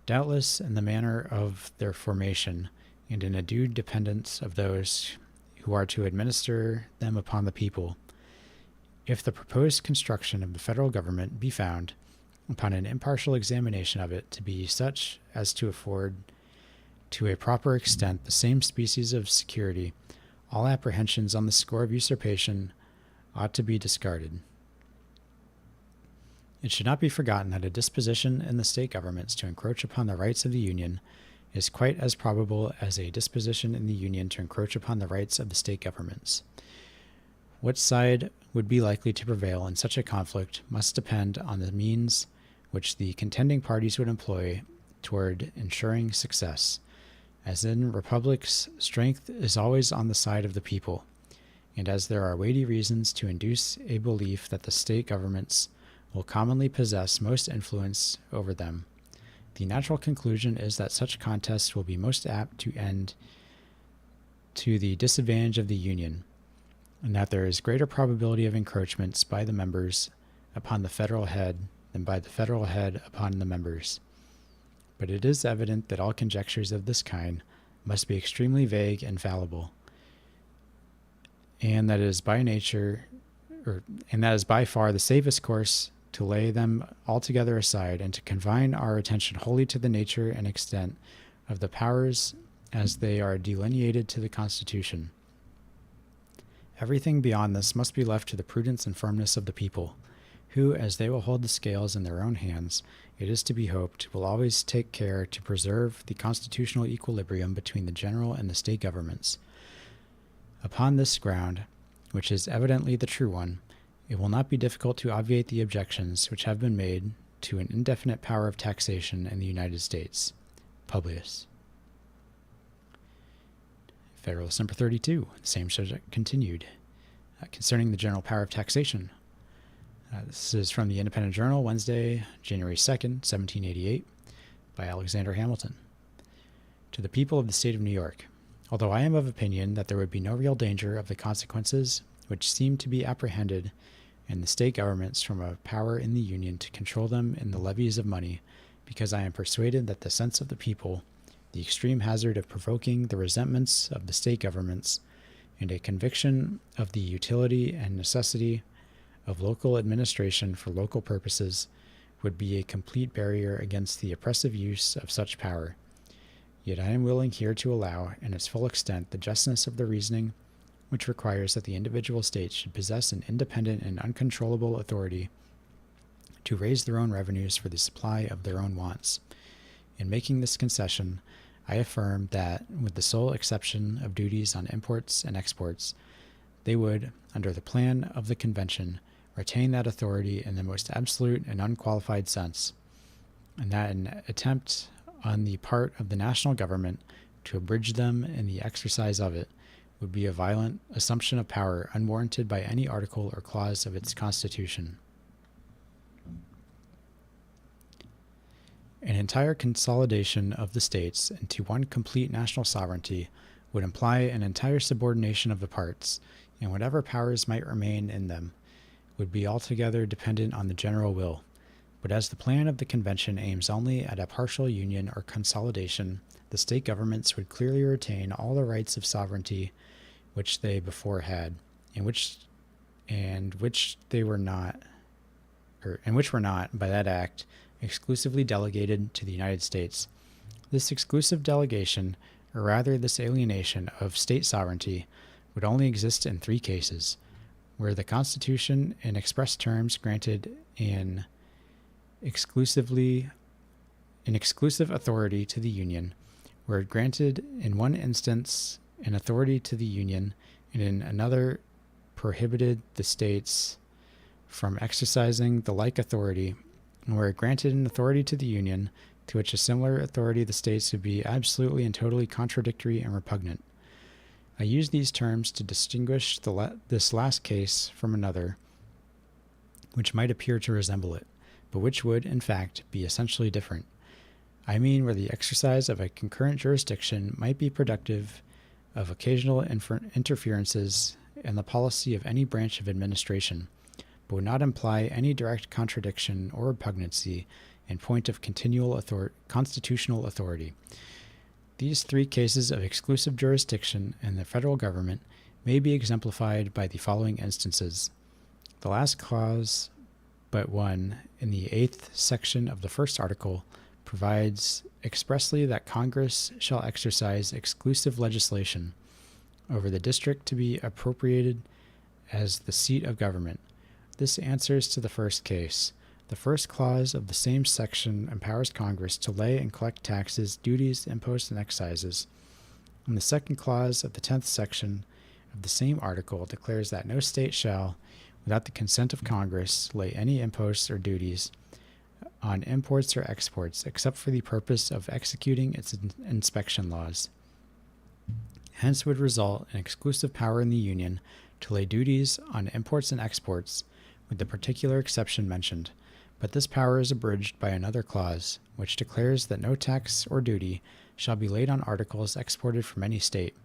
Doubtless in the manner of their formation, and in a due dependence of those who are to administer them upon the people. If the proposed construction of the federal government be found, upon an impartial examination of it, to be such as to afford to a proper extent the same species of security, all apprehensions on the score of usurpation ought to be discarded. It should not be forgotten that a disposition in the state governments to encroach upon the rights of the Union is quite as probable as a disposition in the Union to encroach upon the rights of the state governments. What side would be likely to prevail in such a conflict must depend on the means which the contending parties would employ toward ensuring success. As in republics, strength is always on the side of the people, and as there are weighty reasons to induce a belief that the state governments will commonly possess most influence over them, the natural conclusion is that such contests will be most apt to end to the disadvantage of the Union, and that there is greater probability of encroachments by the members upon the federal head than by the federal head upon the members. But it is evident that all conjectures of this kind must be extremely vague and fallible, and that it is by far the safest course to lay them altogether aside and to confine our attention wholly to the nature and extent of the powers as they are delineated to the Constitution. Everything beyond this must be left to the prudence and firmness of the people, who, as they will hold the scales in their own hands, it is to be hoped, will always take care to preserve the constitutional equilibrium between the general and the state governments. Upon this ground, which is evidently the true one, it will not be difficult to obviate the objections which have been made to an indefinite power of taxation in the United States. Publius. Federalist number 32, the same subject continued, concerning the general power of taxation. This is from the Independent Journal, Wednesday, January 2nd, 1788, by Alexander Hamilton. To the people of the state of New York, although I am of opinion that there would be no real danger of the consequences which seem to be apprehended in the state governments from a power in the Union to control them in the levies of money, because I am persuaded that the sense of the people, the extreme hazard of provoking the resentments of the state governments, and a conviction of the utility and necessity of local administration for local purposes would be a complete barrier against the oppressive use of such power. Yet I am willing here to allow, in its full extent, the justness of the reasoning which requires that the individual states should possess an independent and uncontrollable authority to raise their own revenues for the supply of their own wants. In making this concession, I affirm that, with the sole exception of duties on imports and exports, they would, under the plan of the convention, retain that authority in the most absolute and unqualified sense, and that an attempt on the part of the national government to abridge them in the exercise of it would be a violent assumption of power unwarranted by any article or clause of its Constitution. An entire consolidation of the states into one complete national sovereignty would imply an entire subordination of the parts, and whatever powers might remain in them would be altogether dependent on the general will. But as the plan of the convention aims only at a partial union or consolidation, the state governments would clearly retain all the rights of sovereignty which they before had, and which were not by that act exclusively delegated to the United States. This exclusive delegation, or rather this alienation of state sovereignty, would only exist in 3 cases: where the Constitution in express terms granted an exclusive authority to the Union, where it granted in one instance an authority to the Union, and in another prohibited the states from exercising the like authority, and where it granted an authority to the Union to which a similar authority of the states would be absolutely and totally contradictory and repugnant. I use these terms to distinguish this last case from another, which might appear to resemble it, but which would, in fact, be essentially different. I mean where the exercise of a concurrent jurisdiction might be productive of occasional interferences in the policy of any branch of administration, but would not imply any direct contradiction or repugnancy in point of continual constitutional authority. These three cases of exclusive jurisdiction in the federal government may be exemplified by the following instances. The last clause but one in the 8th section of the first article provides expressly that Congress shall exercise exclusive legislation over the district to be appropriated as the seat of government. This answers to the first case. The first clause of the same section empowers Congress to lay and collect taxes, duties, imposts, and excises. And the second clause of the 10th section of the same article declares that no state shall, without the consent of Congress, lay any imposts or duties on imports or exports, except for the purpose of executing its inspection laws. Hence would result an exclusive power in the Union to lay duties on imports and exports, with the particular exception mentioned. But this power is abridged by another clause, which declares that no tax or duty shall be laid on articles exported from any state,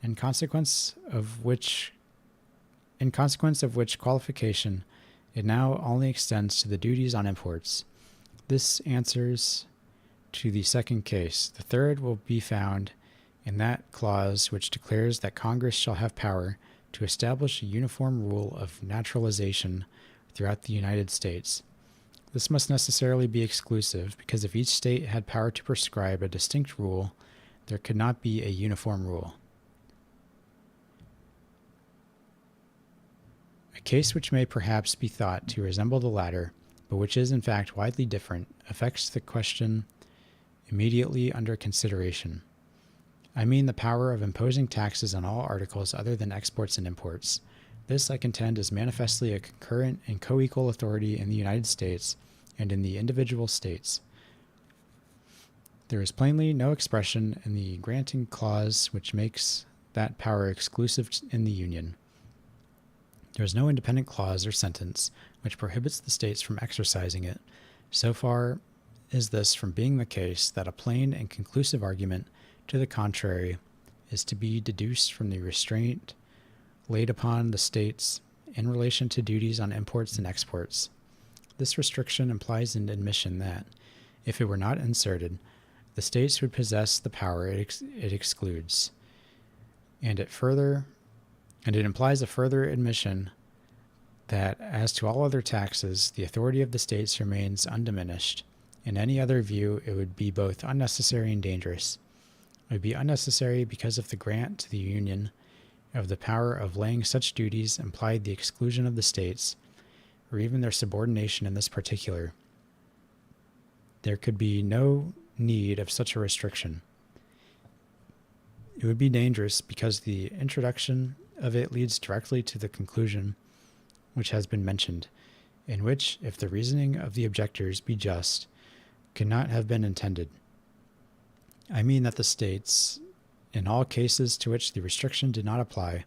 in consequence of which qualification it now only extends to the duties on imports. This answers to the second case. The third will be found in that clause which declares that Congress shall have power to establish a uniform rule of naturalization throughout the United States. This must necessarily be exclusive, because if each state had power to prescribe a distinct rule, there could not be a uniform rule. A case which may perhaps be thought to resemble the latter, but which is in fact widely different, affects the question immediately under consideration. I mean the power of imposing taxes on all articles other than exports and imports. This, I contend, is manifestly a concurrent and co-equal authority in the United States and in the individual states. There is plainly no expression in the granting clause which makes that power exclusive in the Union. There is no independent clause or sentence which prohibits the states from exercising it. So far is this from being the case that a plain and conclusive argument to the contrary is to be deduced from the restraint laid upon the states in relation to duties on imports and exports. This restriction implies an admission that, if it were not inserted, the states would possess the power it excludes, and it implies a further admission that, as to all other taxes, the authority of the states remains undiminished. In any other view, it would be both unnecessary and dangerous. It would be unnecessary because of the grant to the Union of the power of laying such duties implied the exclusion of the states, or even their subordination in this particular. There could be no need of such a restriction. It would be dangerous because the introduction of it leads directly to the conclusion which has been mentioned, in which, if the reasoning of the objectors be just, could not have been intended. I mean that the states, in all cases to which the restriction did not apply,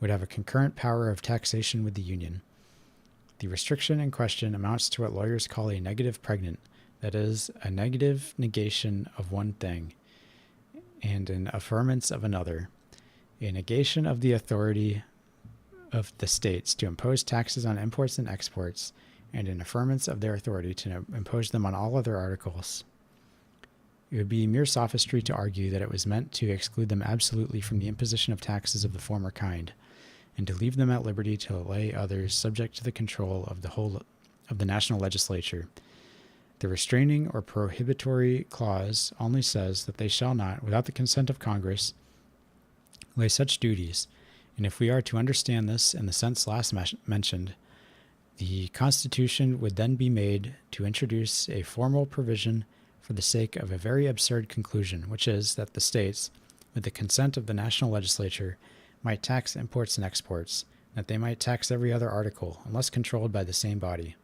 would have a concurrent power of taxation with the Union. The restriction in question amounts to what lawyers call a negative pregnant, that is, a negative negation of one thing, and an affirmance of another, a negation of the authority of the states to impose taxes on imports and exports, and an affirmance of their authority to impose them on all other articles. It would be mere sophistry to argue that it was meant to exclude them absolutely from the imposition of taxes of the former kind, and to leave them at liberty to lay others subject to the control of the national legislature. The restraining or prohibitory clause only says that they shall not, without the consent of Congress, lay such duties, and if we are to understand this in the sense last mentioned, the Constitution would then be made to introduce a formal provision for the sake of a very absurd conclusion, which is that the states, with the consent of the national legislature, might tax imports and exports, and that they might tax every other article, unless controlled by the same body.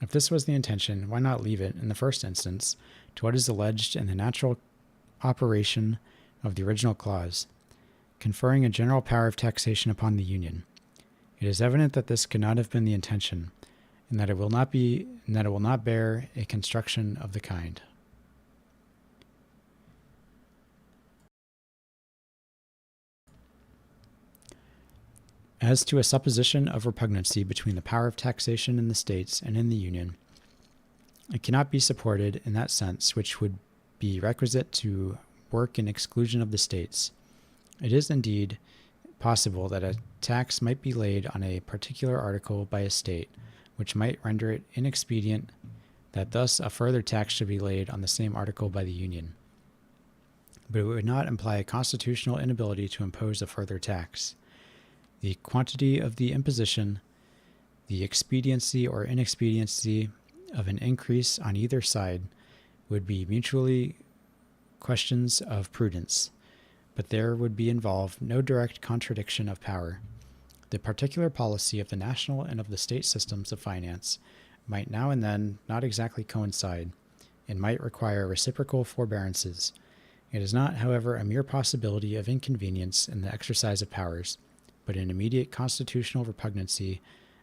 If this was the intention, why not leave it, in the first instance, to what is alleged in the natural operation of the original clause, conferring a general power of taxation upon the Union? It is evident that this could not have been the intention, and that it will not bear a construction of the kind. As to a supposition of repugnancy between the power of taxation in the states and in the Union, it cannot be supported in that sense which would be requisite to work in exclusion of the states. It is indeed possible that a tax might be laid on a particular article by a state, which might render it inexpedient that thus a further tax should be laid on the same article by the Union. But it would not imply a constitutional inability to impose a further tax. The quantity of the imposition, the expediency or inexpediency of an increase on either side would be mutually questions of prudence, but there would be involved no direct contradiction of power. The particular policy of the national and of the state systems of finance might now and then not exactly coincide, and might require reciprocal forbearances. It is not, however, a mere possibility of inconvenience in the exercise of powers, but an immediate constitutional repugnancy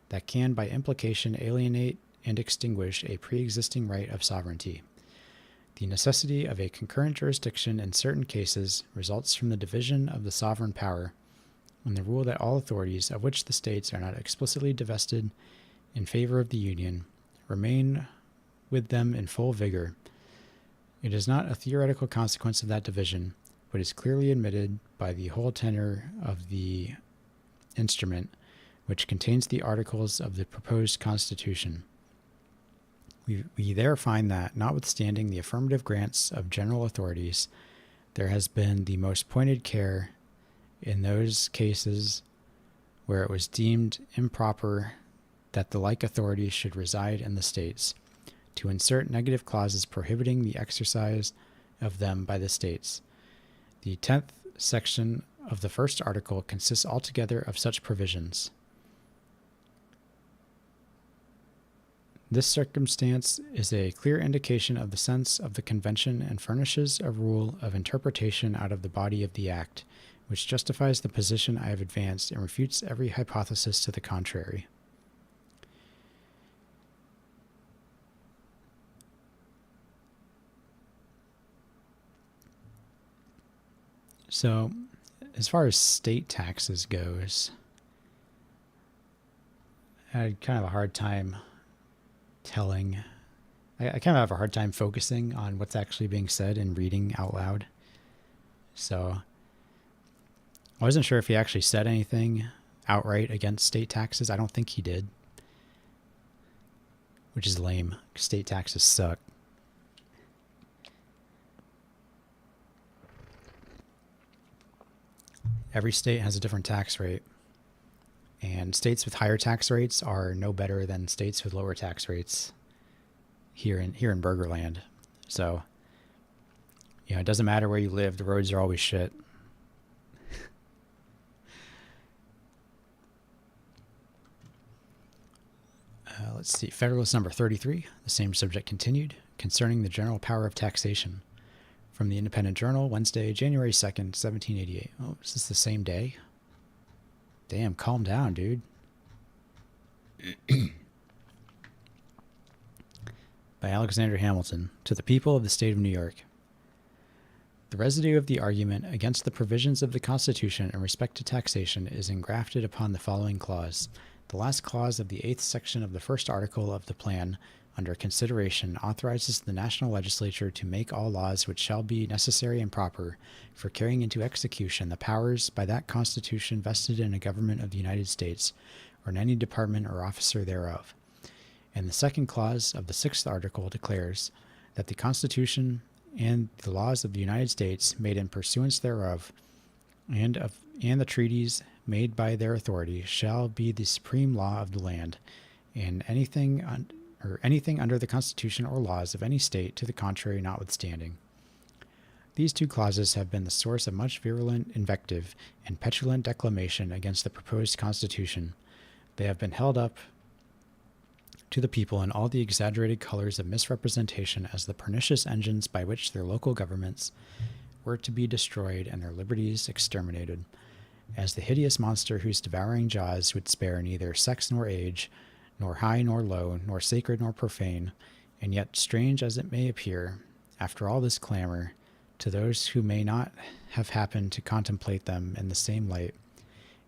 that can by implication alienate and extinguish a pre-existing right of sovereignty. The necessity of a concurrent jurisdiction in certain cases results from the division of the sovereign power, and the rule that all authorities of which the states are not explicitly divested in favor of the Union remain with them in full vigor. It is not a theoretical consequence of that division, but is clearly admitted by the whole tenor of the instrument, which contains the articles of the proposed Constitution. We there find that, notwithstanding the affirmative grants of general authorities, there has been the most pointed care in those cases where it was deemed improper that the like authorities should reside in the states, to insert negative clauses prohibiting the exercise of them by the states. The 10th section of the first article consists altogether of such provisions. This circumstance is a clear indication of the sense of the convention and furnishes a rule of interpretation out of the body of the act, which justifies the position I have advanced and refutes every hypothesis to the contrary. So, as far as state taxes goes, I had kind of a hard time telling. I kind of have a hard time focusing on what's actually being said and reading out loud. So I wasn't sure if he actually said anything outright against state taxes. I don't think he did, which is lame. State taxes suck. Every state has a different tax rate, and states with higher tax rates are no better than states with lower tax rates here in Burgerland. So, it doesn't matter where you live, the roads are always shit. Let's see, Federalist number 33, the same subject continued, concerning the general power of taxation. From the Independent Journal, Wednesday, January 2nd, 1788. Oh, is this the same day? Damn, calm down, dude. By Alexander Hamilton, to the people of the state of New York. The residue of the argument against the provisions of the Constitution in respect to taxation is engrafted upon the following clause. The last clause of the 8th section of the first article of the plan under consideration authorizes the national legislature to make all laws which shall be necessary and proper for carrying into execution the powers by that Constitution vested in a government of the United States, or in any department or officer thereof. And the second clause of the 6th article declares that the Constitution and the laws of the United States made in pursuance thereof, and the treaties made by their authority, shall be the supreme law of the land, and anything under the Constitution or laws of any state to the contrary notwithstanding. These two clauses have been the source of much virulent invective and petulant declamation against the proposed Constitution. They have been held up to the people in all the exaggerated colors of misrepresentation as the pernicious engines by which their local governments were to be destroyed and their liberties exterminated, as the hideous monster whose devouring jaws would spare neither sex nor age, nor high nor low, nor sacred nor profane, and yet, strange as it may appear, after all this clamor, to those who may not have happened to contemplate them in the same light,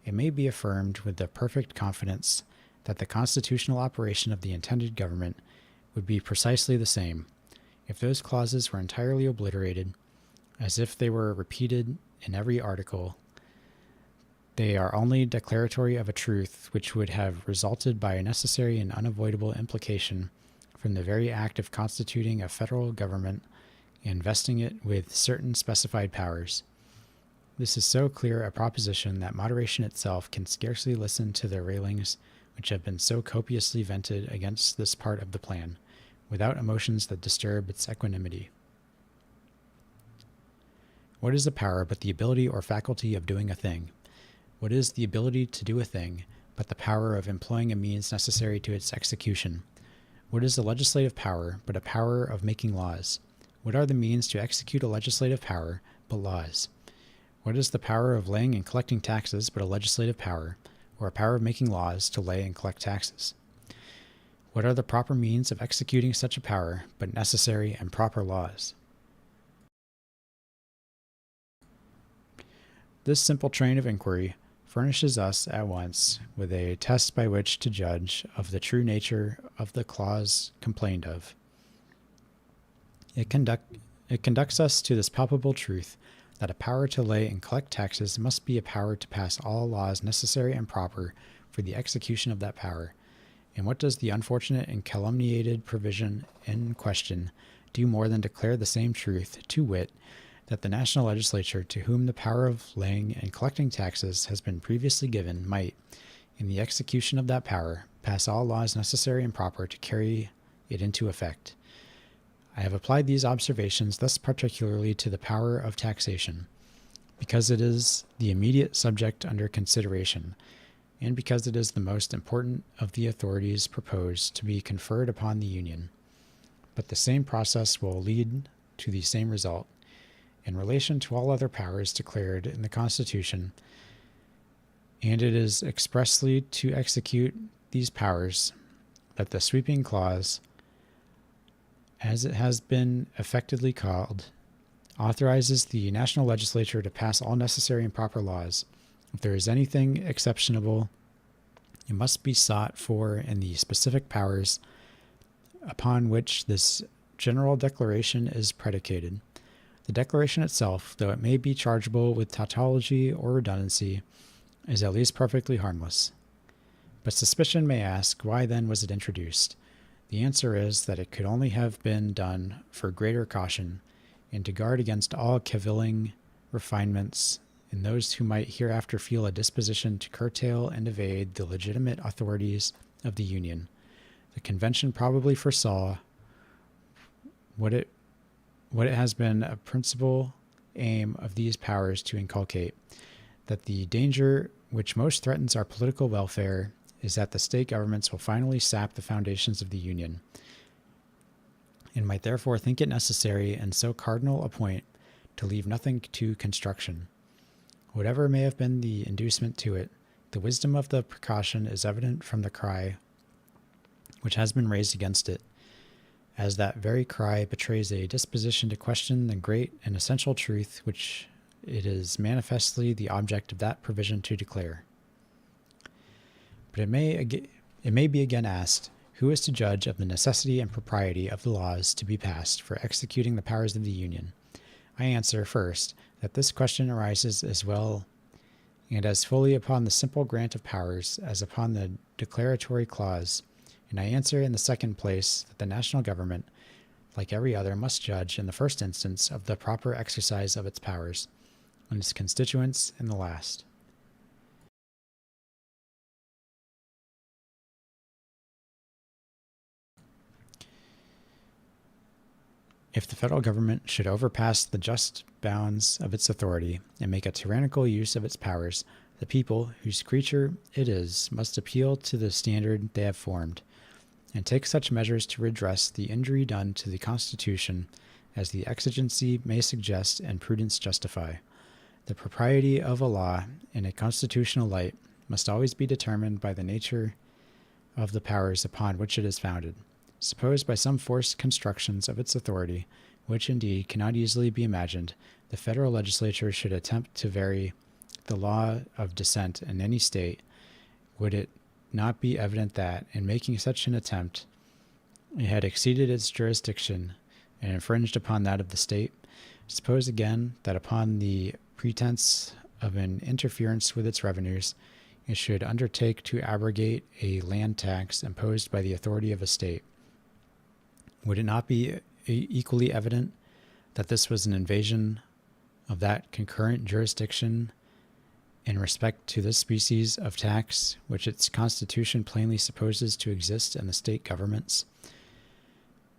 it may be affirmed with the perfect confidence that the constitutional operation of the intended government would be precisely the same, if those clauses were entirely obliterated, as if they were repeated in every article. They are only declaratory of a truth which would have resulted by a necessary and unavoidable implication from the very act of constituting a federal government and vesting it with certain specified powers. This is so clear a proposition that moderation itself can scarcely listen to the railings which have been so copiously vented against this part of the plan, without emotions that disturb its equanimity. What is a power but the ability or faculty of doing a thing? What is the ability to do a thing but the power of employing a means necessary to its execution? What is a legislative power but a power of making laws? What are the means to execute a legislative power but laws? What is the power of laying and collecting taxes but a legislative power, or a power of making laws to lay and collect taxes? What are the proper means of executing such a power but necessary and proper laws? This simple train of inquiry furnishes us at once with a test by which to judge of the true nature of the clause complained of. It conducts us to this palpable truth that a power to lay and collect taxes must be a power to pass all laws necessary and proper for the execution of that power. And what does the unfortunate and calumniated provision in question do more than declare the same truth, to wit, that the national legislature to whom the power of laying and collecting taxes has been previously given might, in the execution of that power, pass all laws necessary and proper to carry it into effect. I have applied these observations thus particularly to the power of taxation, because it is the immediate subject under consideration, and because it is the most important of the authorities proposed to be conferred upon the Union. But the same process will lead to the same result, in relation to all other powers declared in the Constitution, and it is expressly to execute these powers that the sweeping clause, as it has been affectedly called, authorizes the national legislature to pass all necessary and proper laws. If there is anything exceptionable, it must be sought for in the specific powers upon which this general declaration is predicated. The declaration itself, though it may be chargeable with tautology or redundancy, is at least perfectly harmless. But suspicion may ask, why then was it introduced? The answer is that it could only have been done for greater caution, and to guard against all cavilling refinements in those who might hereafter feel a disposition to curtail and evade the legitimate authorities of the Union. The convention probably foresaw what it has been a principal aim of these powers to inculcate, that the danger which most threatens our political welfare is that the state governments will finally sap the foundations of the Union, and might therefore think it necessary in so cardinal a point to leave nothing to construction. Whatever may have been the inducement to it, the wisdom of the precaution is evident from the cry which has been raised against it, as that very cry betrays a disposition to question the great and essential truth which it is manifestly the object of that provision to declare. But it may be again asked, who is to judge of the necessity and propriety of the laws to be passed for executing the powers of the Union? I answer, first, that this question arises as well and as fully upon the simple grant of powers as upon the declaratory clause. And I answer in the second place that the national government, like every other, must judge in the first instance of the proper exercise of its powers, and its constituents in the last. If the federal government should overpass the just bounds of its authority and make a tyrannical use of its powers, the people, whose creature it is, must appeal to the standard they have formed, and take such measures to redress the injury done to the Constitution as the exigency may suggest and prudence justify. The propriety of a law in a constitutional light must always be determined by the nature of the powers upon which it is founded. Suppose by some forced constructions of its authority, which indeed cannot easily be imagined, the federal legislature should attempt to vary the law of descent in any state, would it not be evident that, in making such an attempt, it had exceeded its jurisdiction and infringed upon that of the state? Suppose again that upon the pretense of an interference with its revenues, it should undertake to abrogate a land tax imposed by the authority of a state. Would it not be equally evident that this was an invasion of that concurrent jurisdiction in respect to this species of tax which its constitution plainly supposes to exist in the state governments?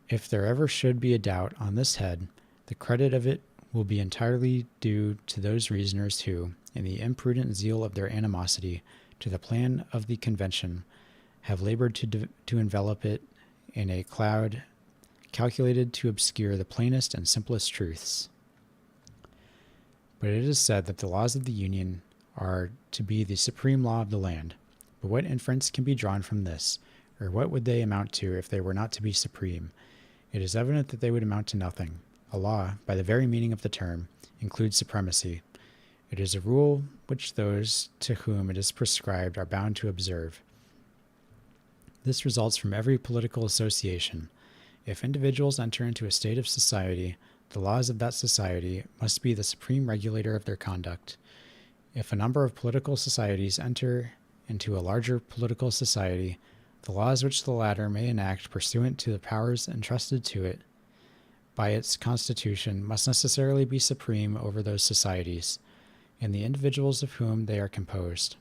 If there ever should be a doubt on this head, the credit of it will be entirely due to those reasoners who, in the imprudent zeal of their animosity to the plan of the convention, have labored to envelop it in a cloud calculated to obscure the plainest and simplest truths. But it is said that the laws of the Union are to be the supreme law of the land. But what inference can be drawn from this, or what would they amount to if they were not to be supreme? It is evident that they would amount to nothing. A law, by the very meaning of the term, includes supremacy. It is a rule which those to whom it is prescribed are bound to observe. This results from every political association. If individuals enter into a state of society, the laws of that society must be the supreme regulator of their conduct. If a number of political societies enter into a larger political society, the laws which the latter may enact pursuant to the powers entrusted to it by its constitution must necessarily be supreme over those societies, and the individuals of whom they are composed.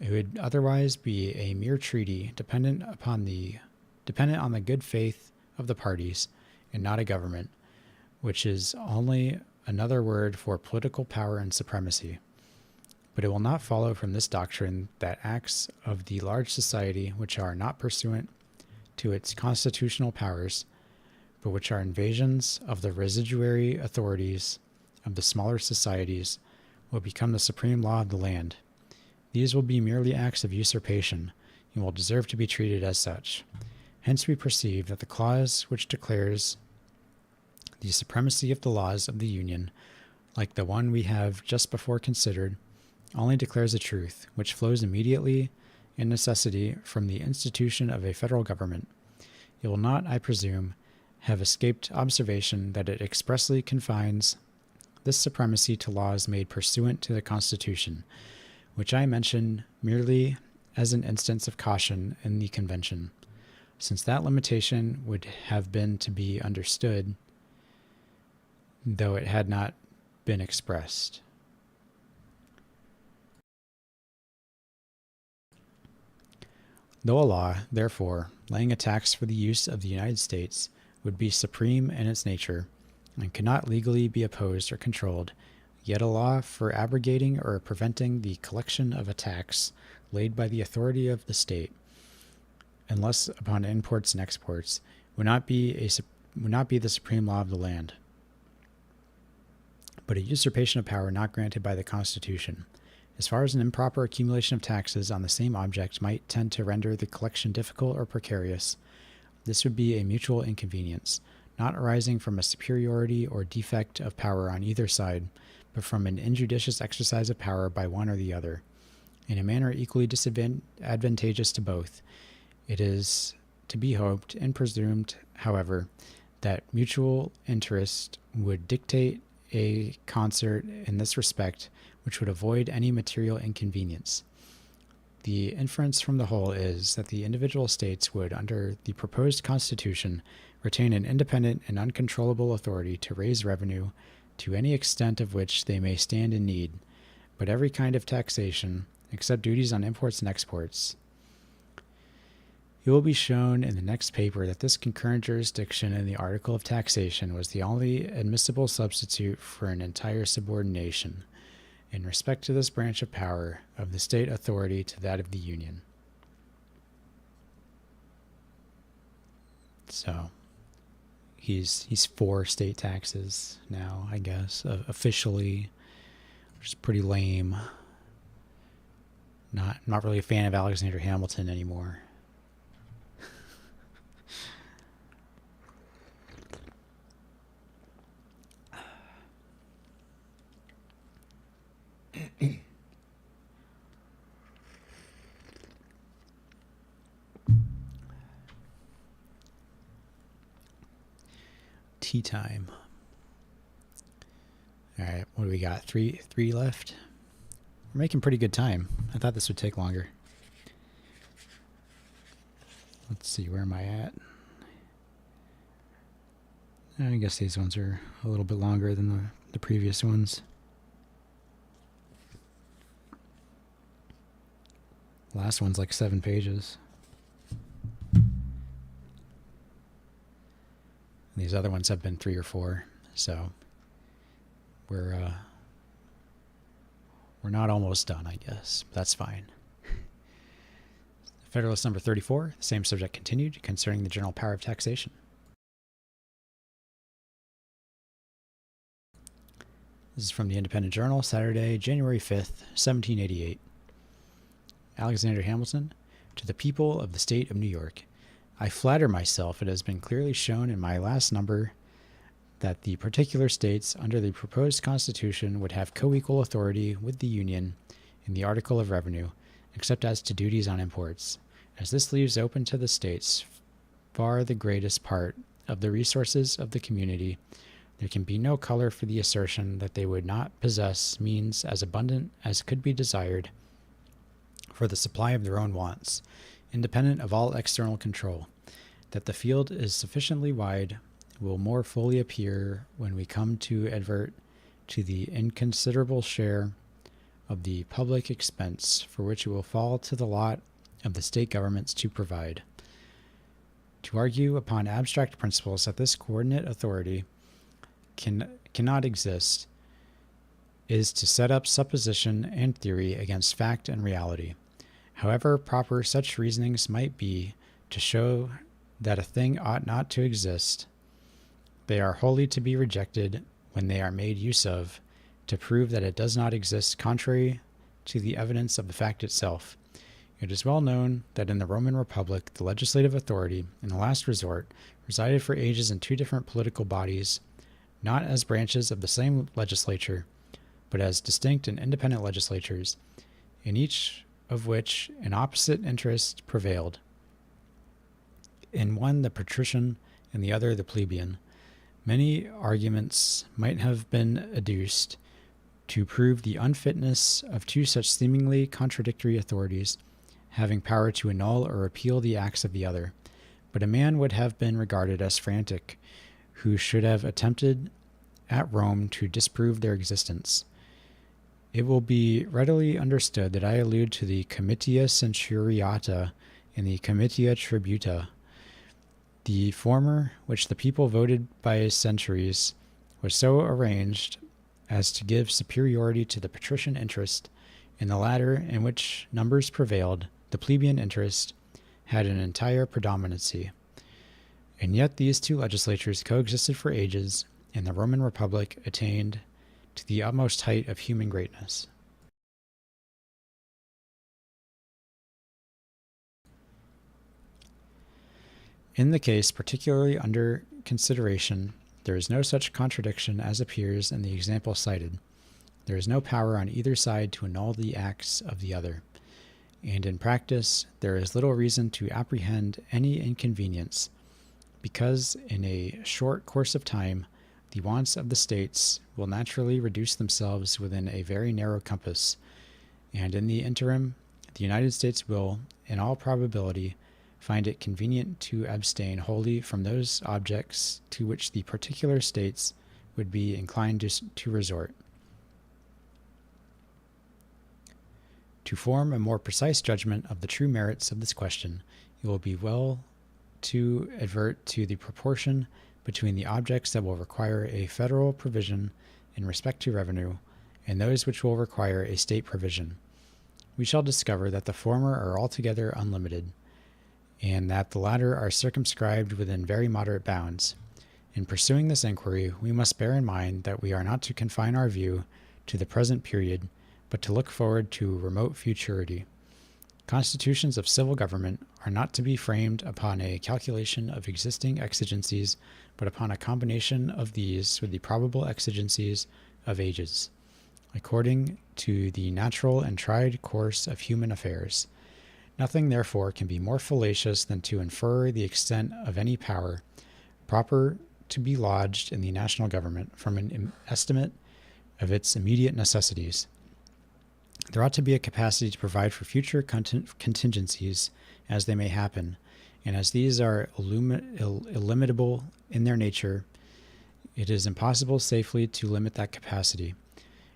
It would otherwise be a mere treaty dependent on the good faith of the parties, and not a government, which is only another word for political power and supremacy. But it will not follow from this doctrine that acts of the large society which are not pursuant to its constitutional powers, but which are invasions of the residuary authorities of the smaller societies, will become the supreme law of the land. These will be merely acts of usurpation, and will deserve to be treated as such. Hence we perceive that the clause which declares the supremacy of the laws of the Union, like the one we have just before considered, only declares a truth which flows immediately in necessity from the institution of a federal government. It will not, I presume, have escaped observation that it expressly confines this supremacy to laws made pursuant to the Constitution, which I mention merely as an instance of caution in the convention, since that limitation would have been to be understood, though it had not been expressed. Though a law, therefore, laying a tax for the use of the United States would be supreme in its nature, and could not legally be opposed or controlled, yet a law for abrogating or preventing the collection of a tax laid by the authority of the state, unless upon imports and exports, would not be the supreme law of the land, but a usurpation of power not granted by the Constitution. As far as an improper accumulation of taxes on the same object might tend to render the collection difficult or precarious, this would be a mutual inconvenience, not arising from a superiority or defect of power on either side, but from an injudicious exercise of power by one or the other, in a manner equally disadvantageous to both. It is to be hoped and presumed, however, that mutual interest would dictate a concert in this respect which would avoid any material inconvenience. The inference from the whole is that the individual states would, under the proposed Constitution, retain an independent and uncontrollable authority to raise revenue to any extent of which they may stand in need, but every kind of taxation, except duties on imports and exports. It will be shown in the next paper that this concurrent jurisdiction in the article of taxation was the only admissible substitute for an entire subordination, in respect to this branch of power of the state authority to that of the Union. So he's for state taxes now, I guess, officially, which is pretty lame. Not really a fan of Alexander Hamilton anymore. Tea time. All right, what do we got? Three left. We're making pretty good time. I thought this would take longer. Let's see, where am I at? I guess these ones are a little bit longer than the previous ones. Last one's like 7 pages. These other ones have been 3 or 4, so we're not almost done, I guess. But that's fine. Federalist number 34, the same subject continued, concerning the general power of taxation. This is from the Independent Journal, Saturday, January 5th, 1788. Alexander Hamilton, to the people of the state of New York. I flatter myself it has been clearly shown in my last number that the particular states under the proposed Constitution would have co-equal authority with the Union in the article of revenue, except as to duties on imports, as this leaves open to the states far the greatest part of the resources of the community. There can be no color for the assertion that they would not possess means as abundant as could be desired for the supply of their own wants, independent of all external control. That the field is sufficiently wide will more fully appear when we come to advert to the inconsiderable share of the public expense for which it will fall to the lot of the state governments to provide. To argue upon abstract principles that this coordinate authority cannot exist is to set up supposition and theory against fact and reality. However proper such reasonings might be to show that a thing ought not to exist, they are wholly to be rejected when they are made use of to prove that it does not exist contrary to the evidence of the fact itself. It is well known that in the Roman Republic the legislative authority, in the last resort, resided for ages in 2 different political bodies, not as branches of the same legislature, but as distinct and independent legislatures, in each of which an opposite interest prevailed. In one the patrician, in the other the plebeian. Many arguments might have been adduced to prove the unfitness of 2 such seemingly contradictory authorities, having power to annul or repeal the acts of the other, but a man would have been regarded as frantic who should have attempted at Rome to disprove their existence. It will be readily understood that I allude to the Comitia Centuriata and the Comitia Tributa. The former, which the people voted by centuries, was so arranged as to give superiority to the patrician interest, and the latter, in which numbers prevailed, the plebeian interest, had an entire predominancy. And yet these 2 legislatures coexisted for ages, and the Roman Republic attained to the utmost height of human greatness. In the case particularly under consideration, there is no such contradiction as appears in the example cited. There is no power on either side to annul the acts of the other, and in practice there is little reason to apprehend any inconvenience, because in a short course of time the wants of the states will naturally reduce themselves within a very narrow compass, and in the interim the United States will, in all probability, find it convenient to abstain wholly from those objects to which the particular states would be inclined to resort. To form a more precise judgment of the true merits of this question, it will be well to advert to the proportion between the objects that will require a federal provision in respect to revenue and those which will require a state provision. We shall discover that the former are altogether unlimited, and that the latter are circumscribed within very moderate bounds. In pursuing this inquiry, we must bear in mind that we are not to confine our view to the present period, but to look forward to remote futurity. Constitutions of civil government are not to be framed upon a calculation of existing exigencies, but upon a combination of these with the probable exigencies of ages, according to the natural and tried course of human affairs. Nothing, therefore, can be more fallacious than to infer the extent of any power proper to be lodged in the national government from an estimate of its immediate necessities. There ought to be a capacity to provide for future contingencies as they may happen, and as these are illimitable in their nature, it is impossible safely to limit that capacity.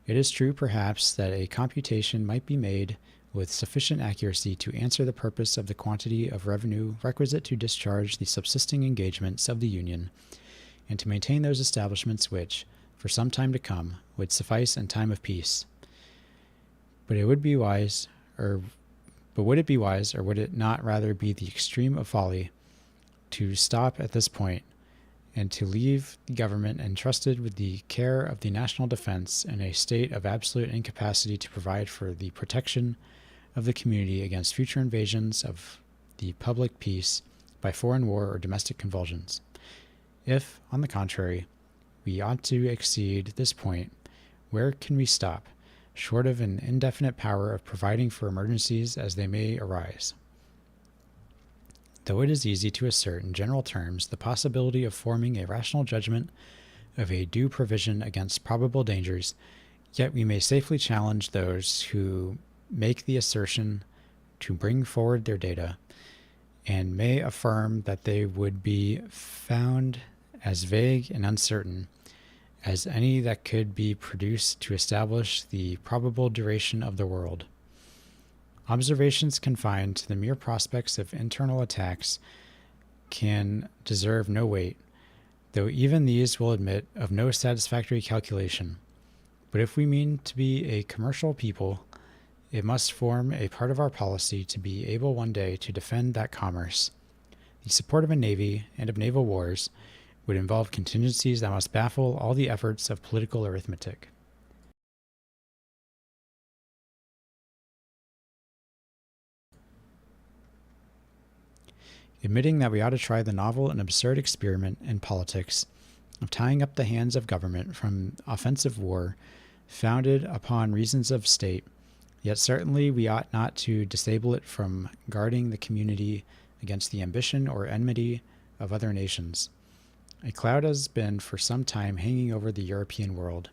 It is true, perhaps, that a computation might be made with sufficient accuracy to answer the purpose of the quantity of revenue requisite to discharge the subsisting engagements of the Union, and to maintain those establishments which, for some time to come, would suffice in time of peace. But would it be wise, or would it not rather be the extreme of folly to stop at this point, and to leave the government entrusted with the care of the national defense in a state of absolute incapacity to provide for the protection of the community against future invasions of the public peace by foreign war or domestic convulsions? If, on the contrary, we ought to exceed this point, where can we stop, short of an indefinite power of providing for emergencies as they may arise? Though it is easy to assert in general terms the possibility of forming a rational judgment of a due provision against probable dangers, yet we may safely challenge those who make the assertion to bring forward their data, and may affirm that they would be found as vague and uncertain as any that could be produced to establish the probable duration of the world. Observations confined to the mere prospects of internal attacks can deserve no weight, though even these will admit of no satisfactory calculation. But if we mean to be a commercial people, it must form a part of our policy to be able one day to defend that commerce. The support of a navy and of naval wars would involve contingencies that must baffle all the efforts of political arithmetic. Admitting that we ought to try the novel and absurd experiment in politics of tying up the hands of government from offensive war founded upon reasons of state, yet certainly we ought not to disable it from guarding the community against the ambition or enmity of other nations. A cloud has been for some time hanging over the European world.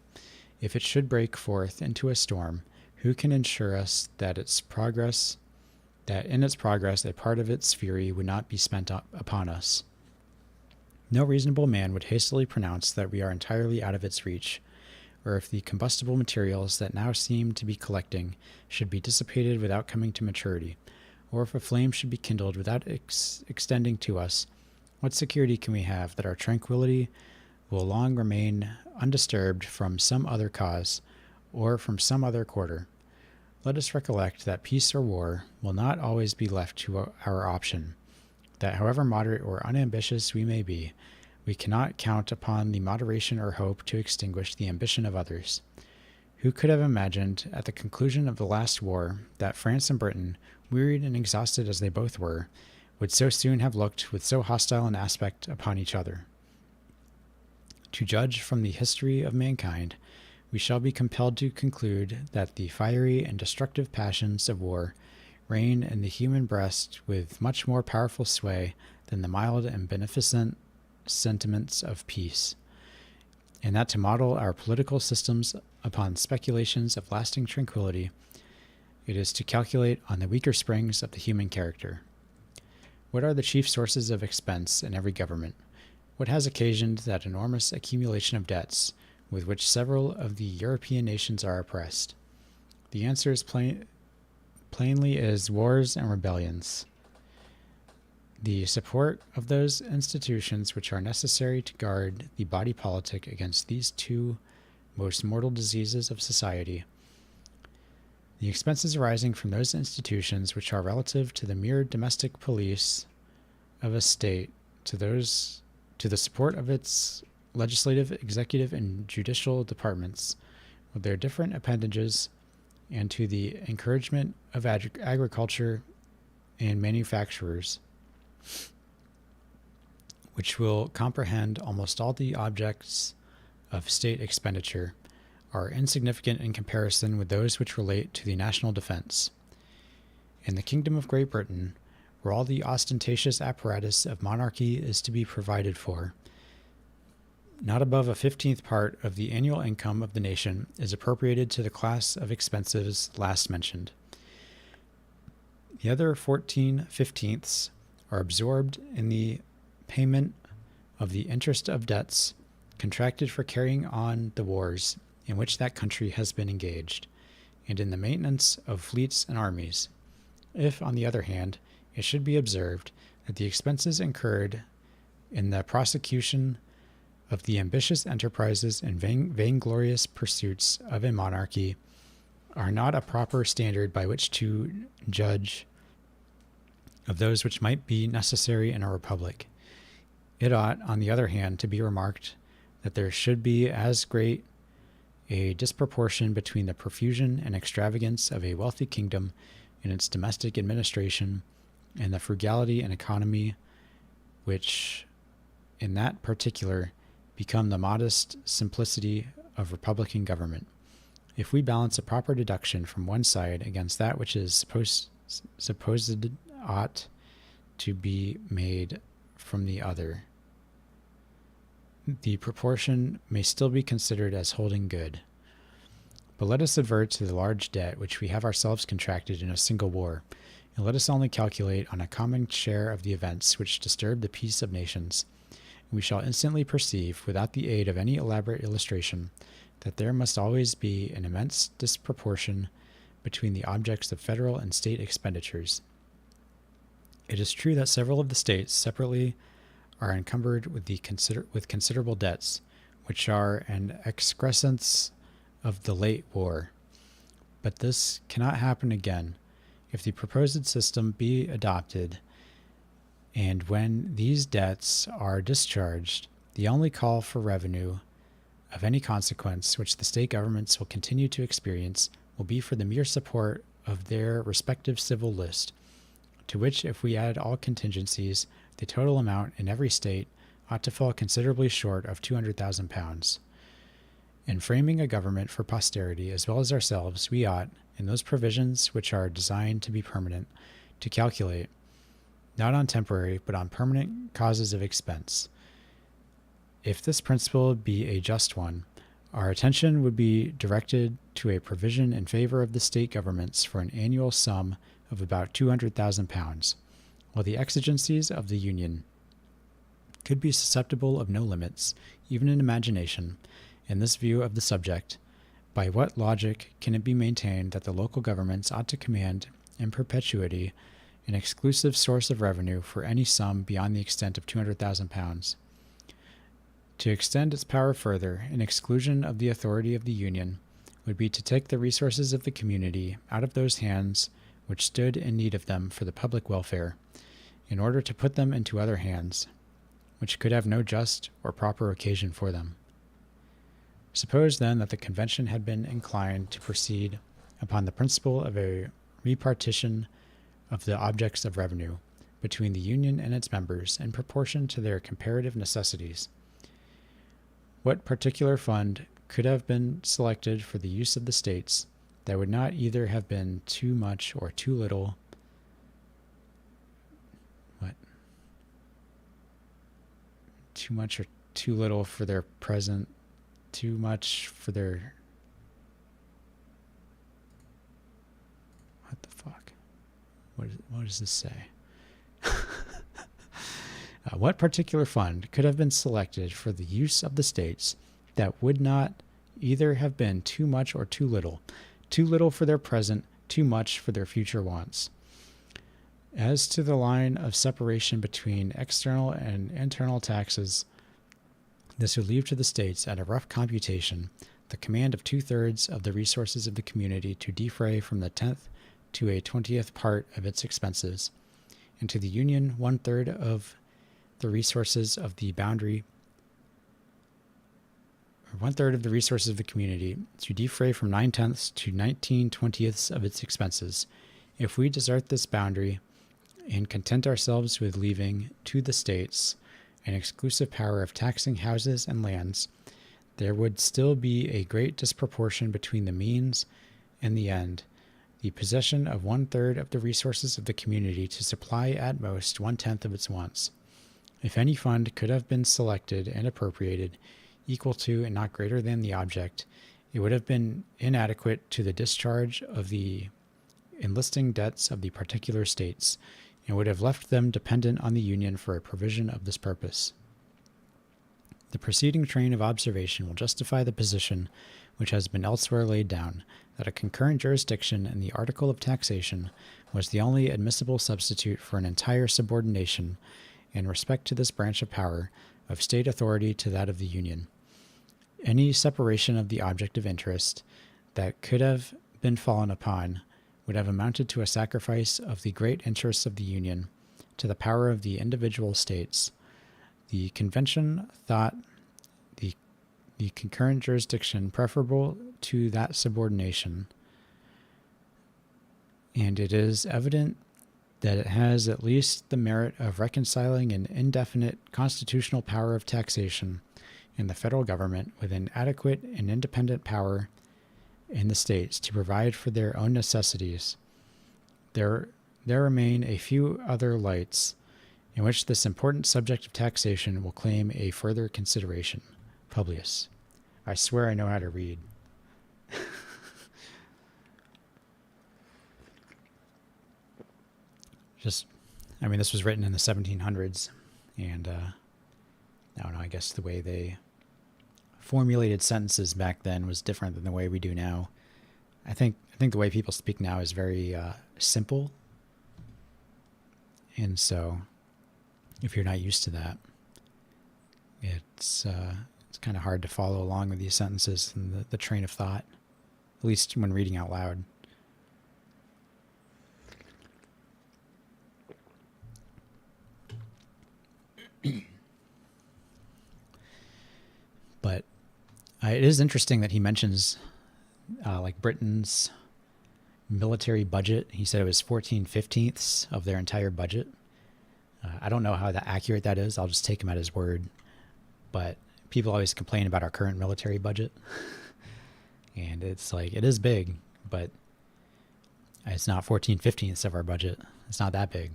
If it should break forth into a storm, who can assure us that in its progress a part of its fury would not be spent upon us? No reasonable man would hastily pronounce that we are entirely out of its reach, or if the combustible materials that now seem to be collecting should be dissipated without coming to maturity, or if a flame should be kindled without extending to us. What security can we have that our tranquility will long remain undisturbed from some other cause, or from some other quarter? Let us recollect that peace or war will not always be left to our option, that however moderate or unambitious we may be, we cannot count upon the moderation or hope to extinguish the ambition of others. Who could have imagined, at the conclusion of the last war, that France and Britain, wearied and exhausted as they both were, would so soon have looked with so hostile an aspect upon each other? To judge from the history of mankind, we shall be compelled to conclude that the fiery and destructive passions of war reign in the human breast with much more powerful sway than the mild and beneficent sentiments of peace, and that to model our political systems upon speculations of lasting tranquility, it is to calculate on the weaker springs of the human character. What are the chief sources of expense in every government? What has occasioned that enormous accumulation of debts with which several of the European nations are oppressed? The answer is plainly is wars and rebellions. The support of those institutions which are necessary to guard the body politic against these two most mortal diseases of society. The expenses arising from those institutions which are relative to the mere domestic police of a state to the support of its legislative, executive, and judicial departments with their different appendages, and to the encouragement of agriculture and manufacturers, which will comprehend almost all the objects of state expenditure, are insignificant in comparison with those which relate to the national defense. In the Kingdom of Great Britain, where all the ostentatious apparatus of monarchy is to be provided for, not above a 15th part of the annual income of the nation is appropriated to the class of expenses last mentioned. The other 14/15ths are absorbed in the payment of the interest of debts contracted for carrying on the wars in which that country has been engaged, and in the maintenance of fleets and armies. If, on the other hand, it should be observed that the expenses incurred in the prosecution of the ambitious enterprises and vainglorious pursuits of a monarchy are not a proper standard by which to judge of those which might be necessary in a republic, it ought, on the other hand, to be remarked that there should be as great a disproportion between the profusion and extravagance of a wealthy kingdom in its domestic administration and the frugality and economy which, in that particular, become the modest simplicity of republican government, if we balance a proper deduction from one side against that which is supposed ought to be made from the other. The proportion may still be considered as holding good. But let us advert to the large debt which we have ourselves contracted in a single war, and let us only calculate on a common share of the events which disturb the peace of nations. We shall instantly perceive, without the aid of any elaborate illustration, that there must always be an immense disproportion between the objects of federal and state expenditures. It is true that several of the states separately are encumbered with considerable debts, which are an excrescence of the late war. But this cannot happen again if the proposed system be adopted, and when these debts are discharged, the only call for revenue of any consequence which the state governments will continue to experience will be for the mere support of their respective civil list, to which, if we add all contingencies, the total amount in every state ought to fall considerably short of £200,000. In framing a government for posterity as well as ourselves, we ought, in those provisions which are designed to be permanent, to calculate, not on temporary, but on permanent causes of expense. If this principle be a just one, our attention would be directed to a provision in favor of the state governments for an annual sum of about £200,000, while the exigencies of the Union could be susceptible of no limits, even in imagination. In this view of the subject, by what logic can it be maintained that the local governments ought to command in perpetuity an exclusive source of revenue for any sum beyond the extent of £200,000? To extend its power further, in exclusion of the authority of the Union, would be to take the resources of the community out of those hands which stood in need of them for the public welfare, in order to put them into other hands, which could have no just or proper occasion for them. Suppose, then, that the convention had been inclined to proceed upon the principle of a repartition of the objects of revenue between the Union and its members in proportion to their comparative necessities. What particular fund could have been selected for the use of the states that would not either have been too much or too little? Too much or too little for their present, too much for their... What the fuck? What does this say? What particular fund could have been selected for the use of the states that would not either have been too much or too little for their present, too much for their future wants? As to the line of separation between external and internal taxes, this would leave to the states, at a rough computation, the command of 2/3 of the resources of the community to defray from the 10th to a 20th part of its expenses, and to the Union 1/3 of the resources of the boundary, or 1/3 of the resources of the community, to defray from 9/10 to 19/20 of its expenses. If we desert this boundary and content ourselves with leaving to the states an exclusive power of taxing houses and lands, there would still be a great disproportion between the means and the end. The possession of 1/3 of the resources of the community to supply at most 1/10 of its wants. If any fund could have been selected and appropriated equal to and not greater than the object, it would have been inadequate to the discharge of the enlisting debts of the particular states, and would have left them dependent on the Union for a provision of this purpose. The preceding train of observation will justify the position which has been elsewhere laid down, that a concurrent jurisdiction in the article of taxation was the only admissible substitute for an entire subordination, in respect to this branch of power, of state authority to that of the Union. Any separation of the object of interest that could have been fallen upon would have amounted to a sacrifice of the great interests of the Union to the power of the individual states. The convention thought the concurrent jurisdiction preferable to that subordination, and it is evident that it has at least the merit of reconciling an indefinite constitutional power of taxation in the federal government with an adequate and independent power in the states to provide for their own necessities. There remain a few other lights in which this important subject of taxation will claim a further consideration. Publius. I swear I know how to read. This was written in the 1700s, and I don't know, I guess the way they formulated sentences back then was different than the way we do now. I think the way people speak now is very simple, and so if you're not used to that, it's kind of hard to follow along with these sentences and the train of thought, at least when reading out loud. But it is interesting that he mentions Britain's military budget. He said it was 14/15 of their entire budget. I don't know how accurate that is. I'll just take him at his word. But people always complain about our current military budget. And it's it is big, but it's not 14/15 of our budget. It's not that big.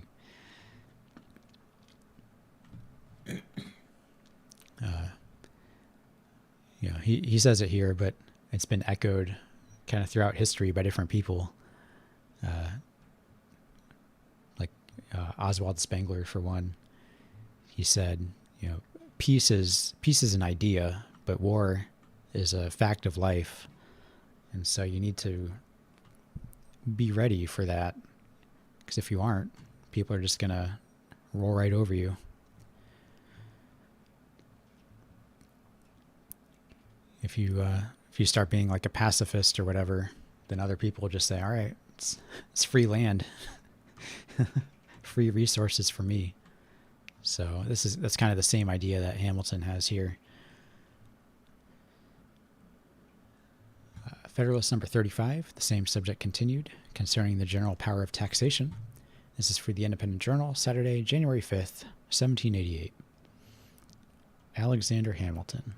He says it here, but it's been echoed kind of throughout history by different people. Oswald Spengler, for one. He said, peace is an idea, but war is a fact of life. And so you need to be ready for that, because if you aren't, people are just going to roll right over you. If you start being like a pacifist or whatever, then other people will just say, all right, it's free land, free resources for me. So that's kind of the same idea that Hamilton has here. Federalist number 35, the same subject continued, concerning the general power of taxation. This is for the Independent Journal, Saturday, January 5th, 1788. Alexander Hamilton.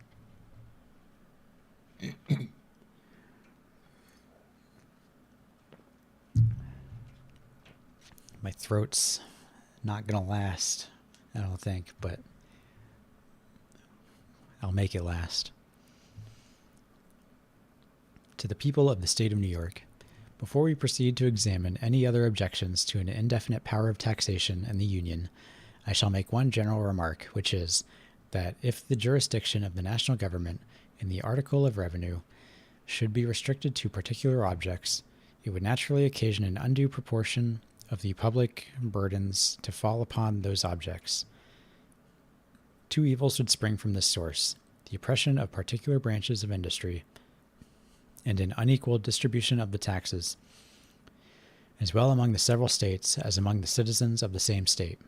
My throat's not gonna last, I don't think, but I'll make it last. To the people of the state of New York, before we proceed to examine any other objections to an indefinite power of taxation in the Union, I shall make one general remark, which is that if the jurisdiction of the national government in the article of revenue should be restricted to particular objects, it would naturally occasion an undue proportion of the public burdens to fall upon those objects. Two evils would spring from this source: the oppression of particular branches of industry and an unequal distribution of the taxes. as well among the several states as among the citizens of the same state.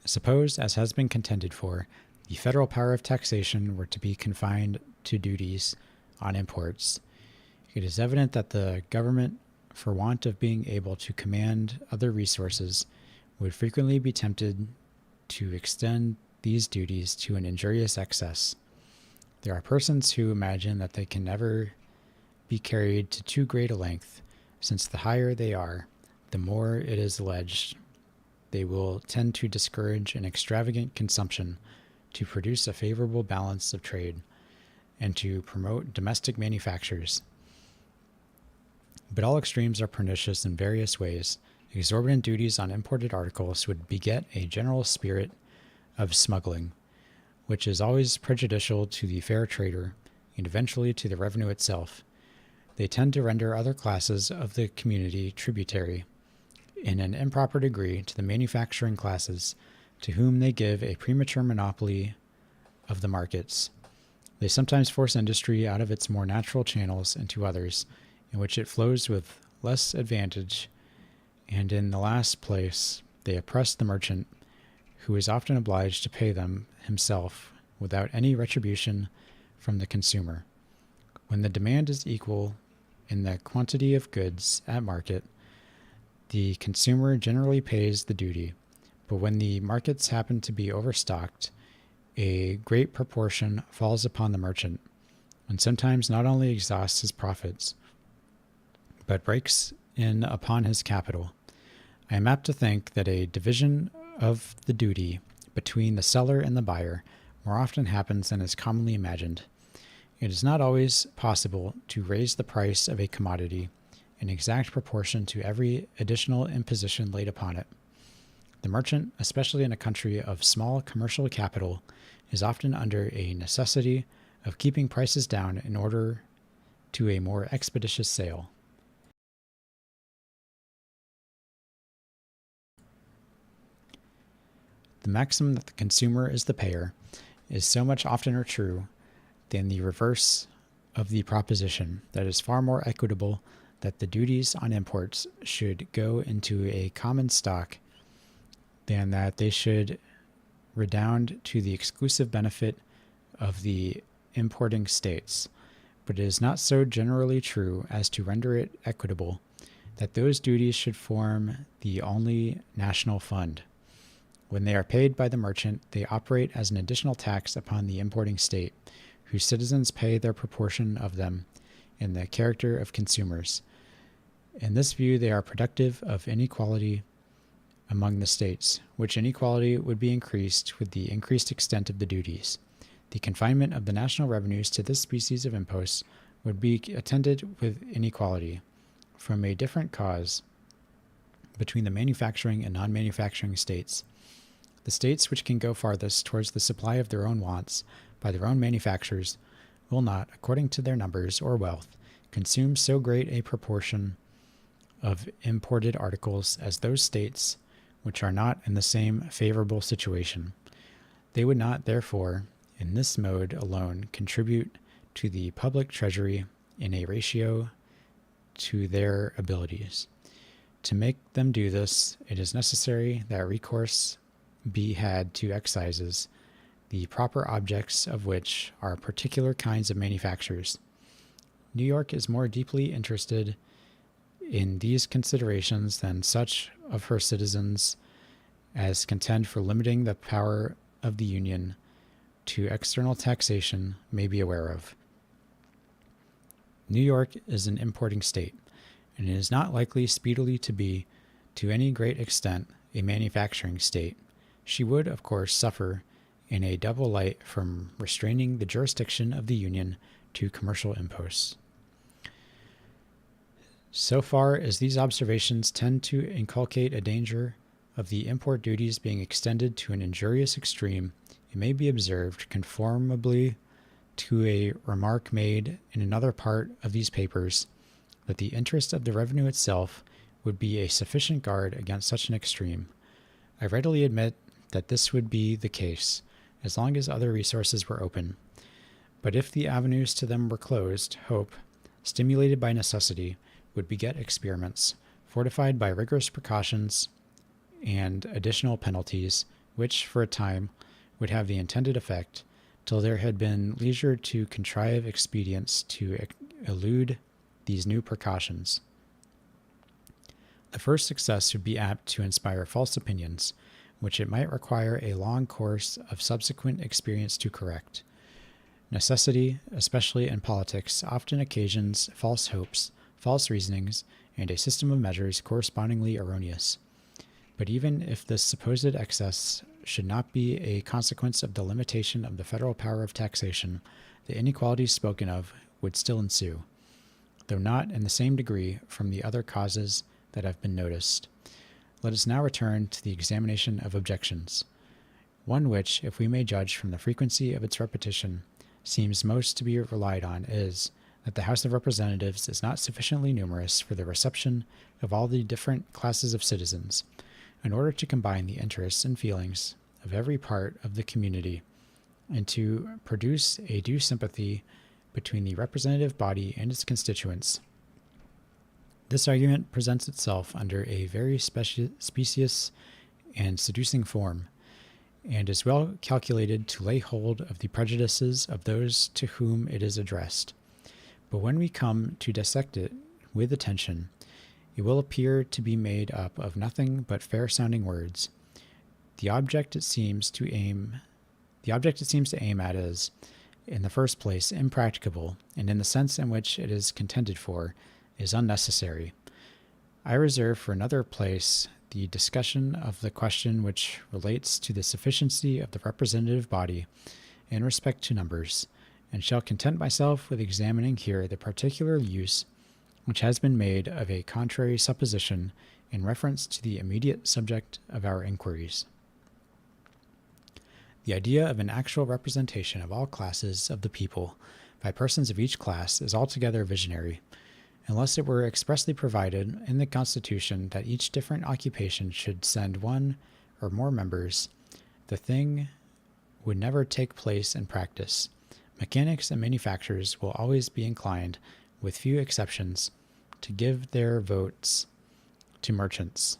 Suppose, as has been contended for, the federal power of taxation were to be confined to duties on imports, it is evident that the government, for want of being able to command other resources, would frequently be tempted to extend these duties to an injurious excess. There are persons who imagine that they can never be carried to too great a length, since the higher they are, the more it is alleged they will tend to discourage an extravagant consumption, to produce a favorable balance of trade, and to promote domestic manufactures. But all extremes are pernicious in various ways. Exorbitant duties on imported articles would beget a general spirit of smuggling, which is always prejudicial to the fair trader and eventually to the revenue itself. They tend to render other classes of the community tributary in an improper degree to the manufacturing classes, to whom they give a premature monopoly of the markets. They sometimes force industry out of its more natural channels into others, in which it flows with less advantage, and in the last place they oppress the merchant, who is often obliged to pay them himself without any retribution from the consumer. When the demand is equal in the quantity of goods at market, the consumer generally pays the duty, but when the markets happen to be overstocked, a great proportion falls upon the merchant, and sometimes not only exhausts his profits, but breaks in upon his capital. I am apt to think that a division of the duty between the seller and the buyer more often happens than is commonly imagined. It is not always possible to raise the price of a commodity in exact proportion to every additional imposition laid upon it. The merchant, especially in a country of small commercial capital, is often under a necessity of keeping prices down in order to a more expeditious sale. The maxim that the consumer is the payer is so much oftener true than the reverse of the proposition that it is far more equitable that the duties on imports should go into a common stock than that they should redound to the exclusive benefit of the importing states. But it is not so generally true as to render it equitable that those duties should form the only national fund. When they are paid by the merchant, they operate as an additional tax upon the importing state, whose citizens pay their proportion of them in the character of consumers. In this view, they are productive of inequality among the states, which inequality would be increased with the increased extent of the duties. The confinement of the national revenues to this species of imposts would be attended with inequality, from a different cause, between the manufacturing and non-manufacturing states. The states which can go farthest towards the supply of their own wants by their own manufactures will not, according to their numbers or wealth, consume so great a proportion of imported articles as those states which are not in the same favorable situation. They would not, therefore, in this mode alone contribute to the public treasury in a ratio to their abilities. To make them do this, it is necessary that recourse be had to excises, the proper objects of which are particular kinds of manufactures. New York is more deeply interested in these considerations than such of her citizens as contend for limiting the power of the Union to external taxation may be aware of. New York is an importing state, and it is not likely speedily to be, to any great extent, a manufacturing state. She would, of course, suffer in a double light from restraining the jurisdiction of the Union to commercial imposts. So far as these observations tend to inculcate a danger of the import duties being extended to an injurious extreme, it may be observed, conformably to a remark made in another part of these papers, that the interest of the revenue itself would be a sufficient guard against such an extreme. I readily admit that this would be the case, as long as other resources were open. But if the avenues to them were closed, hope, stimulated by necessity, would beget experiments, fortified by rigorous precautions and additional penalties, which, for a time, would have the intended effect, till there had been leisure to contrive expedients to elude these new precautions. The first success would be apt to inspire false opinions, which it might require a long course of subsequent experience to correct. Necessity, especially in politics, often occasions false hopes, false reasonings, and a system of measures correspondingly erroneous. But even if this supposed excess should not be a consequence of the limitation of the federal power of taxation, the inequalities spoken of would still ensue, though not in the same degree from the other causes that have been noticed. Let us now return to the examination of objections. One which, if we may judge from the frequency of its repetition, seems most to be relied on is, that the House of Representatives is not sufficiently numerous for the reception of all the different classes of citizens, in order to combine the interests and feelings of every part of the community, and to produce a due sympathy between the representative body and its constituents. This argument presents itself under a very specious and seducing form, and is well calculated to lay hold of the prejudices of those to whom it is addressed. But when we come to dissect it with attention, it will appear to be made up of nothing but fair-sounding words. The object it seems to aim at is, in the first place, impracticable, and in the sense in which it is contended for, is unnecessary. I reserve for another place the discussion of the question which relates to the sufficiency of the representative body in respect to numbers, and shall content myself with examining here the particular use which has been made of a contrary supposition in reference to the immediate subject of our inquiries. The idea of an actual representation of all classes of the people by persons of each class is altogether visionary, unless it were expressly provided in the Constitution that each different occupation should send one or more members. The thing would never take place in practice. Mechanics and manufacturers will always be inclined, with few exceptions, to give their votes to merchants,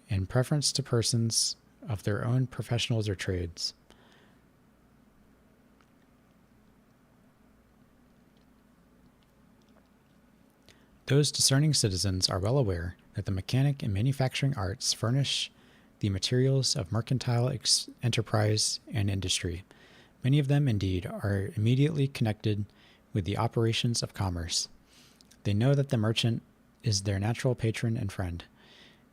in preference to persons of their own professionals or trades. Those discerning citizens are well aware that the mechanic and manufacturing arts furnish the materials of mercantile enterprise and industry. Many of them, indeed, are immediately connected with the operations of commerce. They know that the merchant is their natural patron and friend,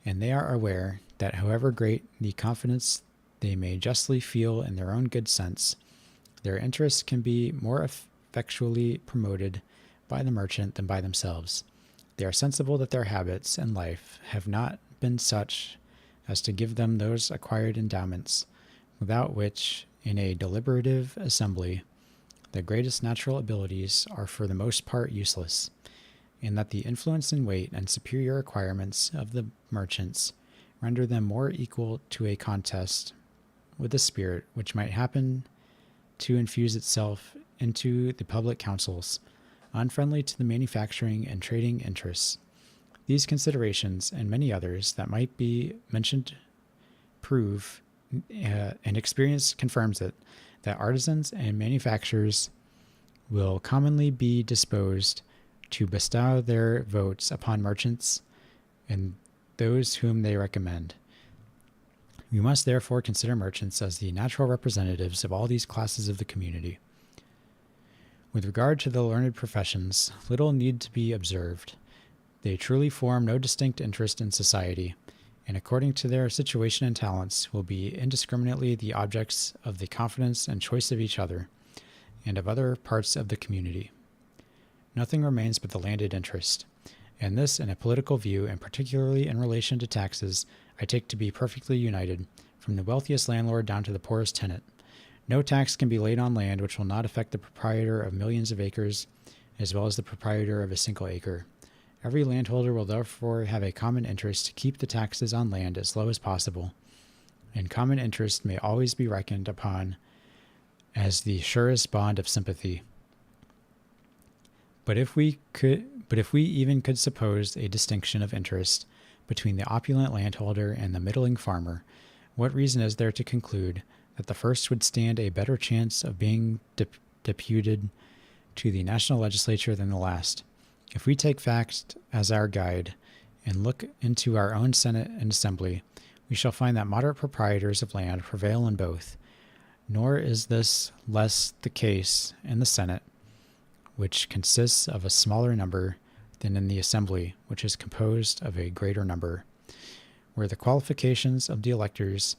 and they are aware that however great the confidence they may justly feel in their own good sense, their interests can be more effectually promoted by the merchant than by themselves. They are sensible that their habits and life have not been such as to give them those acquired endowments, without which, in a deliberative assembly, the greatest natural abilities are for the most part useless, and that the influence and weight and superior acquirements of the merchants render them more equal to a contest with the spirit which might happen to infuse itself into the public councils, unfriendly to the manufacturing and trading interests. These considerations, and many others that might be mentioned, prove, and experience confirms it, that artisans and manufacturers will commonly be disposed to bestow their votes upon merchants and those whom they recommend. We must therefore consider merchants as the natural representatives of all these classes of the community. With regard to the learned professions, little need to be observed. They truly form no distinct interest in society, and according to their situation and talents will be indiscriminately the objects of the confidence and choice of each other, and of other parts of the community. Nothing remains but the landed interest, and this in a political view, and particularly in relation to taxes, I take to be perfectly united, from the wealthiest landlord down to the poorest tenant. No tax can be laid on land which will not affect the proprietor of millions of acres, as well as the proprietor of a single acre. Every landholder will therefore have a common interest to keep the taxes on land as low as possible, and common interest may always be reckoned upon as the surest bond of sympathy. But But if we even could suppose a distinction of interest between the opulent landholder and the middling farmer, what reason is there to conclude that the first would stand a better chance of being deputed to the national legislature than the last? If we take facts as our guide and look into our own Senate and Assembly, we shall find that moderate proprietors of land prevail in both. Nor is this less the case in the Senate, which consists of a smaller number than in the Assembly, which is composed of a greater number, where the qualifications of the electors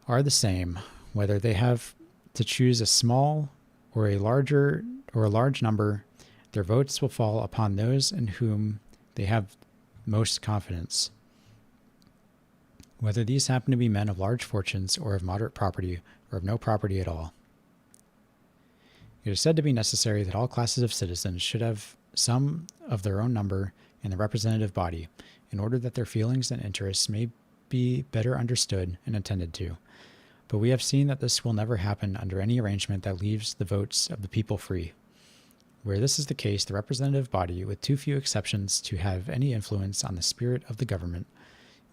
are the same, whether they have to choose a small or a large number. Their votes will fall upon those in whom they have most confidence, whether these happen to be men of large fortunes or of moderate property or of no property at all. It is said to be necessary that all classes of citizens should have some of their own number in the representative body, in order that their feelings and interests may be better understood and attended to. But we have seen that this will never happen under any arrangement that leaves the votes of the people free. Where this is the case, the representative body, with too few exceptions to have any influence on the spirit of the government,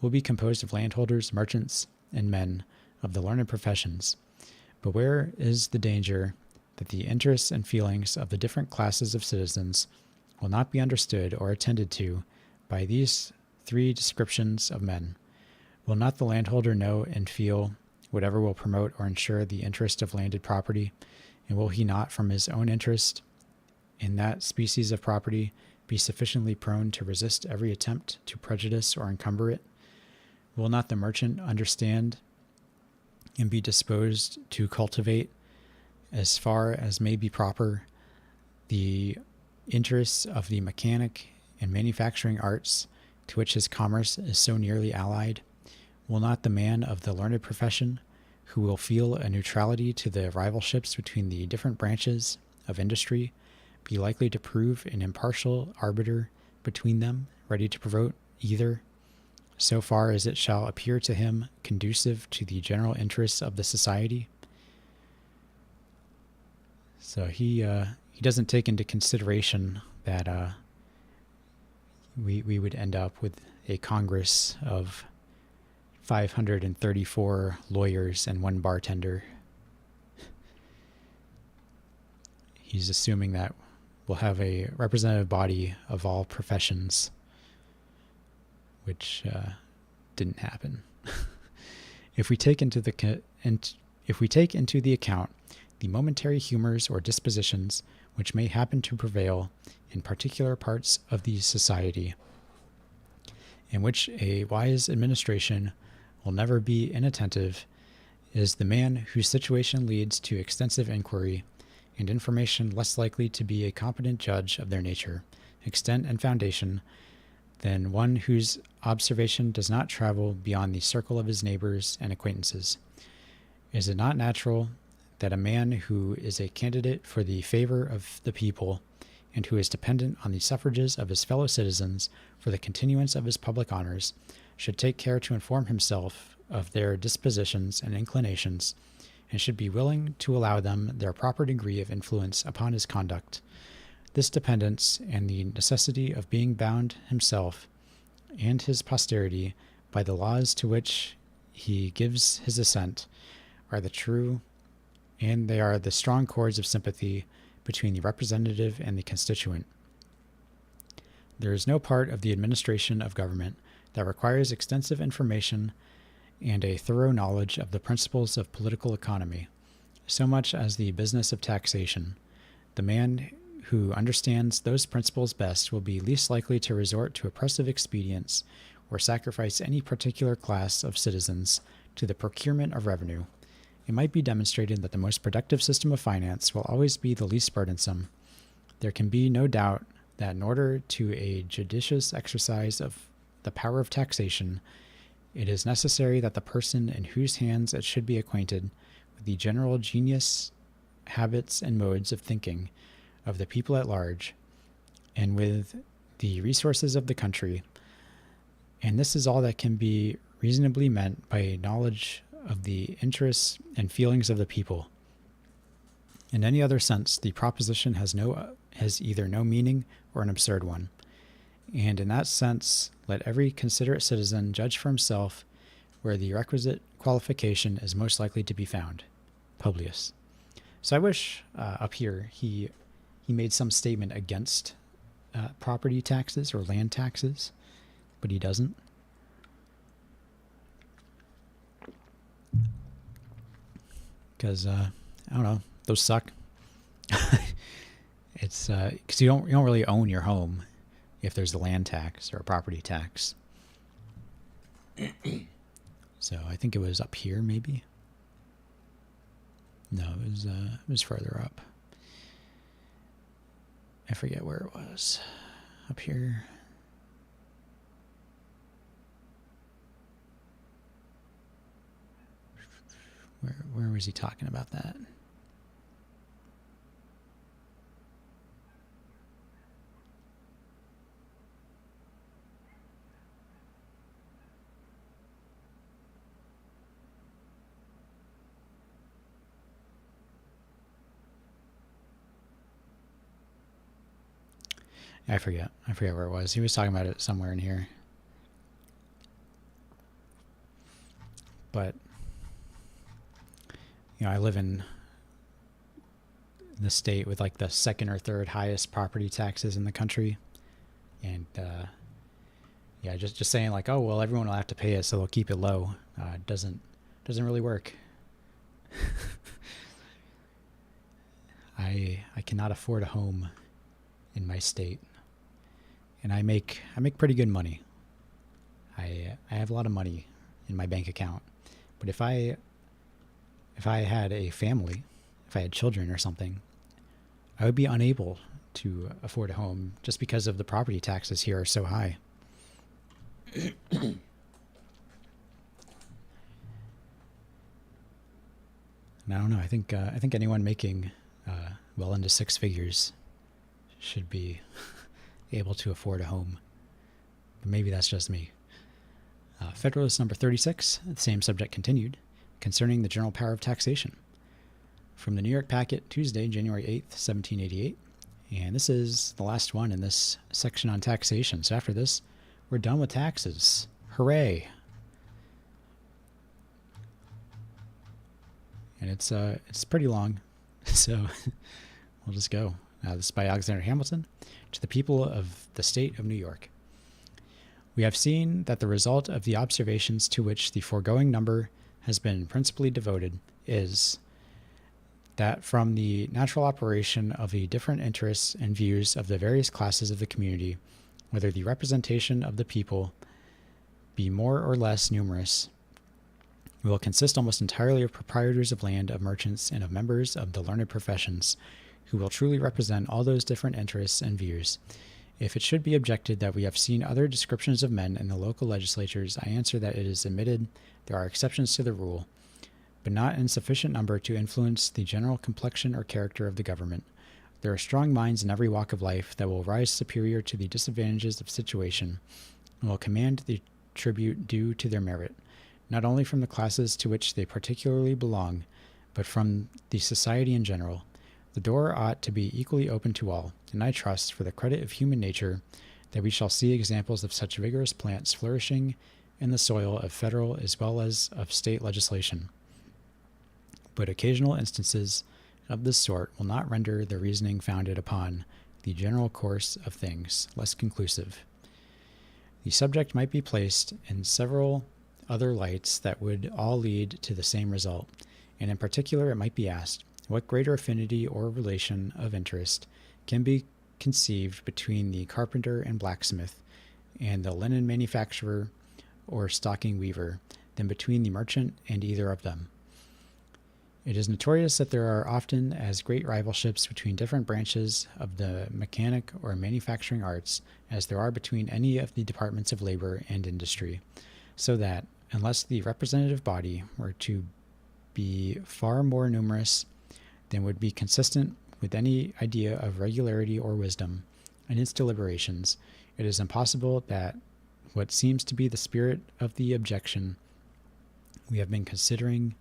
will be composed of landholders, merchants, and men of the learned professions. But where is the danger that the interests and feelings of the different classes of citizens will not be understood or attended to by these three descriptions of men? Will not the landholder know and feel whatever will promote or ensure the interest of landed property, and will he not, from his own interest in that species of property, be sufficiently prone to resist every attempt to prejudice or encumber it? Will not the merchant understand and be disposed to cultivate, as far as may be proper, the interests of the mechanic and manufacturing arts to which his commerce is so nearly allied? Will not the man of the learned profession, who will feel a neutrality to the rivalships between the different branches of industry, be likely to prove an impartial arbiter between them, ready to promote either, so far as it shall appear to him conducive to the general interests of the society? So he doesn't take into consideration that we would end up with a Congress of 534 lawyers and one bartender. He's assuming that we'll have a representative body of all professions, which didn't happen. If we take into the account the momentary humors or dispositions which may happen to prevail in particular parts of the society, in which a wise administration will never be inattentive, is the man whose situation leads to extensive inquiry and information less likely to be a competent judge of their nature, extent, and foundation than one whose observation does not travel beyond the circle of his neighbors and acquaintances? Is it not natural that a man who is a candidate for the favor of the people, and who is dependent on the suffrages of his fellow citizens for the continuance of his public honors, should take care to inform himself of their dispositions and inclinations, and should be willing to allow them their proper degree of influence upon his conduct? This dependence and the necessity of being bound himself and his posterity by the laws to which he gives his assent are the true, and they are the strong cords of sympathy between the representative and the constituent. There is no part of the administration of government that requires extensive information and a thorough knowledge of the principles of political economy, so much as the business of taxation. The man who understands those principles best will be least likely to resort to oppressive expedients or sacrifice any particular class of citizens to the procurement of revenue. It might be demonstrated that the most productive system of finance will always be the least burdensome. There can be no doubt that in order to a judicious exercise of the power of taxation, it is necessary that the person in whose hands it should be acquainted with the general genius, habits, and modes of thinking of the people at large, and with the resources of the country. And this is all that can be reasonably meant by a knowledge of the interests and feelings of the people. In any other sense, the proposition has either no meaning or an absurd one. And in that sense, let every considerate citizen judge for himself where the requisite qualification is most likely to be found. Publius. So I wish up here he made some statement against property taxes or land taxes, but he doesn't. Because I don't know, those suck. It's because you don't really own your home if there's a land tax or a property tax. So I think it was up here, maybe. No, it was further up. I forget where it was. Up here. Where was he talking about that? I forget where it was. He was talking about it somewhere in here. But I live in the state with like the second or third highest property taxes in the country, and just saying like, oh well, everyone will have to pay it, so they'll keep it low. Doesn't really work. I cannot afford a home in my state, and I make pretty good money. I have a lot of money in my bank account, but if I had a family, if I had children or something, I would be unable to afford a home just because of the property taxes here are so high. And I don't know. I think anyone making well into six figures should be able to afford a home. But maybe that's just me. Federalist number 36, the same subject continued, concerning the general power of taxation. From the New York Packet, Tuesday, January 8th, 1788. And this is the last one in this section on taxation. So after this, we're done with taxes. Hooray! And it's pretty long, so we'll just go. This is by Alexander Hamilton. To the people of the state of New York. We have seen that the result of the observations to which the foregoing number has been principally devoted is that from the natural operation of the different interests and views of the various classes of the community, whether the representation of the people be more or less numerous, will consist almost entirely of proprietors of land, of merchants, and of members of the learned professions, who will truly represent all those different interests and views. If it should be objected that we have seen other descriptions of men in the local legislatures, I answer that it is admitted there are exceptions to the rule, but not in sufficient number to influence the general complexion or character of the government. There are strong minds in every walk of life that will rise superior to the disadvantages of situation, and will command the tribute due to their merit, not only from the classes to which they particularly belong, but from the society in general. The door ought to be equally open to all, and I trust, for the credit of human nature, that we shall see examples of such vigorous plants flourishing in the soil of federal as well as of state legislation. But occasional instances of this sort will not render the reasoning founded upon the general course of things less conclusive. The subject might be placed in several other lights that would all lead to the same result, and in particular it might be asked, what greater affinity or relation of interest can be conceived between the carpenter and blacksmith and the linen manufacturer or stocking weaver than between the merchant and either of them? It is notorious that there are often as great rivalships between different branches of the mechanic or manufacturing arts as there are between any of the departments of labor and industry, so that, unless the representative body were to be far more numerous than would be consistent with any idea of regularity or wisdom in its deliberations, it is impossible that what seems to be the spirit of the objection we have been considering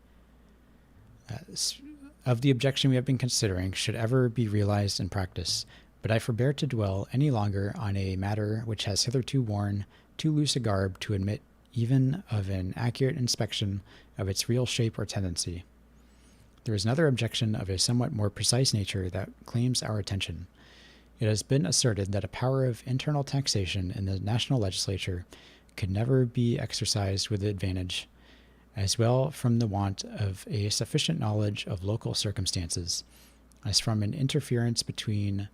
of the objection we have been considering should ever be realized in practice, but I forbear to dwell any longer on a matter which has hitherto worn too loose a garb to admit even of an accurate inspection of its real shape or tendency. There is another objection of a somewhat more precise nature that claims our attention. It has been asserted that a power of internal taxation in the national legislature could never be exercised with advantage, as well from the want of a sufficient knowledge of local circumstances, as from an interference between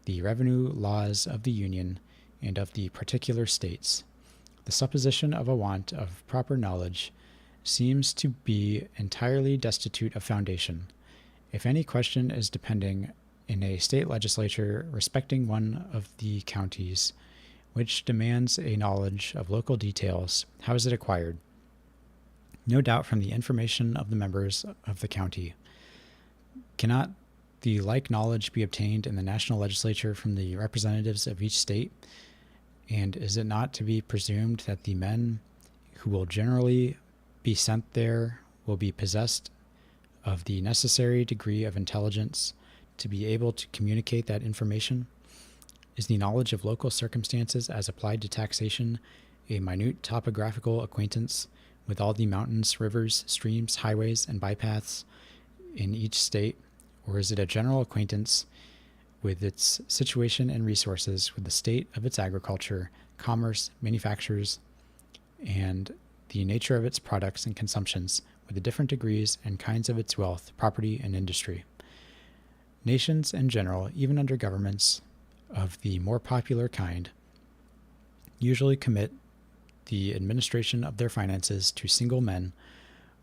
the revenue laws of the Union and of the particular states. The supposition of a want of proper knowledge seems to be entirely destitute of foundation. If any question is depending in a state legislature respecting one of the counties, which demands a knowledge of local details, how is it acquired? No doubt from the information of the members of the county. Cannot the like knowledge be obtained in the national legislature from the representatives of each state? And is it not to be presumed that the men who will generally be sent there will be possessed of the necessary degree of intelligence to be able to communicate that information? Is the knowledge of local circumstances as applied to taxation a minute topographical acquaintance with all the mountains, rivers, streams, highways, and bypaths in each state, or is it a general acquaintance with its situation and resources, with the state of its agriculture, commerce, manufactures, and the nature of its products and consumptions, with the different degrees and kinds of its wealth, property, and industry? Nations in general, even under governments of the more popular kind, usually commit the administration of their finances to single men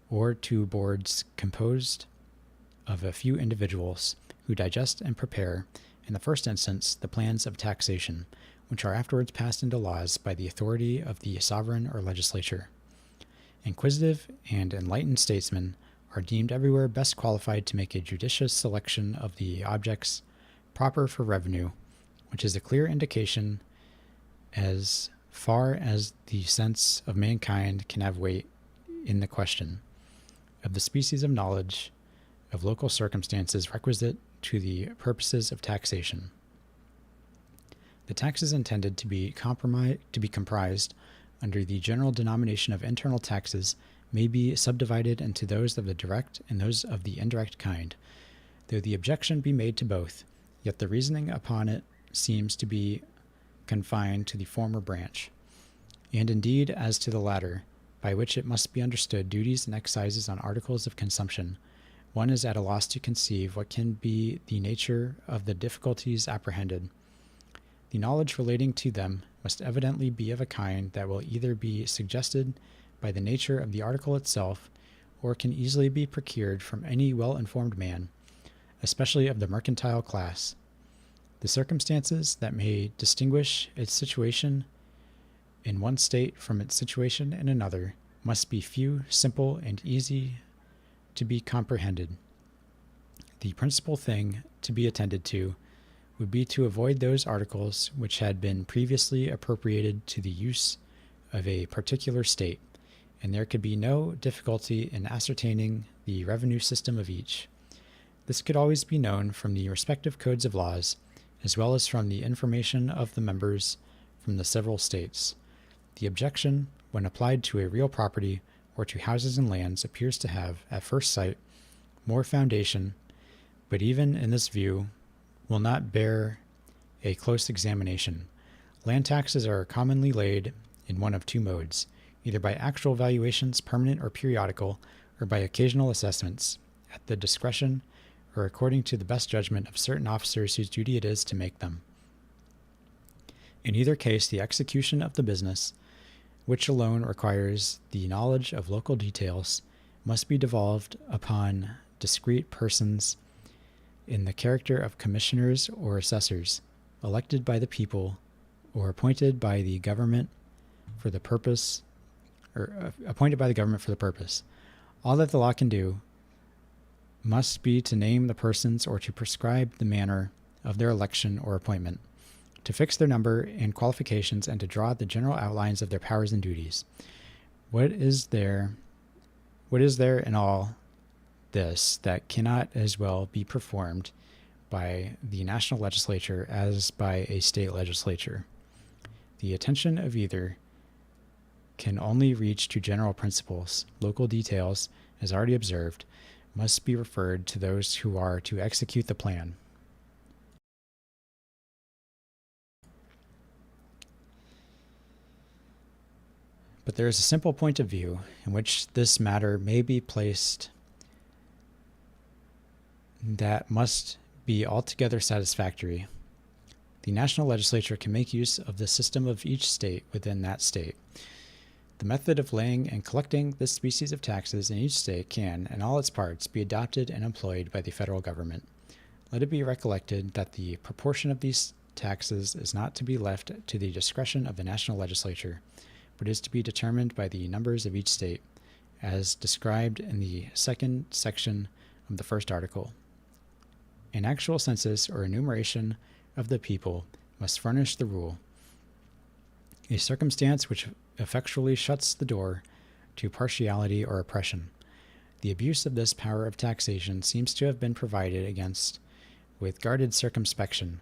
or to boards composed of a few individuals who digest and prepare, in the first instance, the plans of taxation, which are afterwards passed into laws by the authority of the sovereign or legislature. Inquisitive and enlightened statesmen are deemed everywhere best qualified to make a judicious selection of the objects proper for revenue, which is a clear indication, as far as the sense of mankind can have weight in the question, of the species of knowledge of local circumstances requisite to the purposes of taxation. The taxes intended to be comprised under the general denomination of internal taxes may be subdivided into those of the direct and those of the indirect kind. Though the objection be made to both, yet the reasoning upon it seems to be confined to the former branch. And indeed, as to the latter, by which it must be understood duties and excises on articles of consumption, one is at a loss to conceive what can be the nature of the difficulties apprehended. The knowledge relating to them must evidently be of a kind that will either be suggested by the nature of the article itself, or can easily be procured from any well-informed man, especially of the mercantile class. The circumstances that may distinguish its situation in one state from its situation in another must be few, simple, and easy to be comprehended. The principal thing to be attended to would be to avoid those articles which had been previously appropriated to the use of a particular state, and there could be no difficulty in ascertaining the revenue system of each. This could always be known from the respective codes of laws, as well as from the information of the members from the several states. The objection, when applied to a real property or to houses and lands, appears to have, at first sight, more foundation, but even in this view will not bear a close examination. Land taxes are commonly laid in one of two modes, either by actual valuations, permanent or periodical, or by occasional assessments, at the discretion or according to the best judgment of certain officers whose duty it is to make them. In either case, the execution of the business, which alone requires the knowledge of local details, must be devolved upon discrete persons in the character of commissioners or assessors, elected by the people or appointed by the government for the purpose. All that the law can do must be to name the persons or to prescribe the manner of their election or appointment, to fix their number and qualifications, and to draw the general outlines of their powers and duties. What is there in all this that cannot as well be performed by the national legislature as by a state legislature. The attention of either can only reach to general principles. Local details, as already observed, must be referred to those who are to execute the plan. But there is a simple point of view in which this matter may be placed that must be altogether satisfactory. The national legislature can make use of the system of each state within that state. The method of laying and collecting this species of taxes in each state can, in all its parts, be adopted and employed by the federal government. Let it be recollected that the proportion of these taxes is not to be left to the discretion of the national legislature, but is to be determined by the numbers of each state, as described in the second section of the first article. An actual census or enumeration of the people must furnish the rule, a circumstance which effectually shuts the door to partiality or oppression. The abuse of this power of taxation seems to have been provided against with guarded circumspection.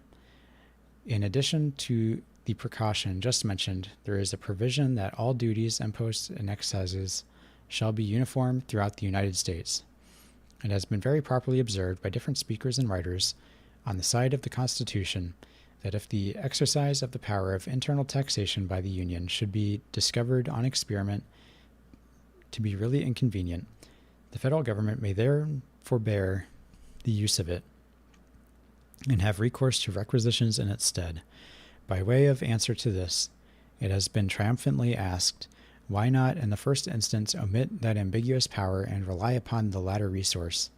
In addition to the precaution just mentioned, there is a provision that all duties, imposts, and excises shall be uniform throughout the United States. It has been very properly observed by different speakers and writers on the side of the Constitution that if the exercise of the power of internal taxation by the Union should be discovered on experiment to be really inconvenient, the federal government may there forbear the use of it and have recourse to requisitions in its stead. By way of answer to this, it has been triumphantly asked, why not in the first instance omit that ambiguous power and rely upon the latter resource?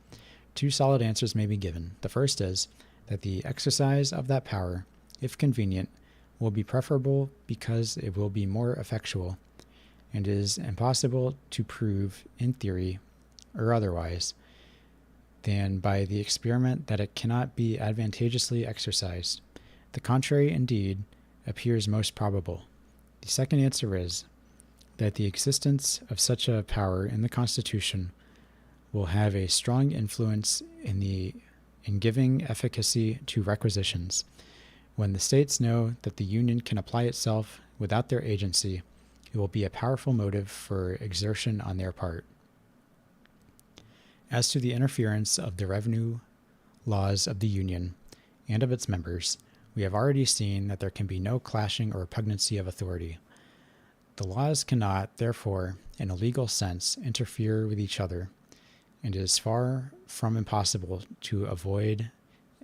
Two solid answers may be given. The first is that the exercise of that power, if convenient, will be preferable because it will be more effectual, and is impossible to prove in theory or otherwise than by the experiment that it cannot be advantageously exercised. The contrary, indeed, appears most probable. The second answer is that the existence of such a power in the Constitution will have a strong influence in giving efficacy to requisitions. When the states know that the Union can apply itself without their agency, it will be a powerful motive for exertion on their part. As to the interference of the revenue laws of the Union and of its members, we have already seen that there can be no clashing or repugnancy of authority. The laws cannot, therefore, in a legal sense, interfere with each other, and it is far from impossible to avoid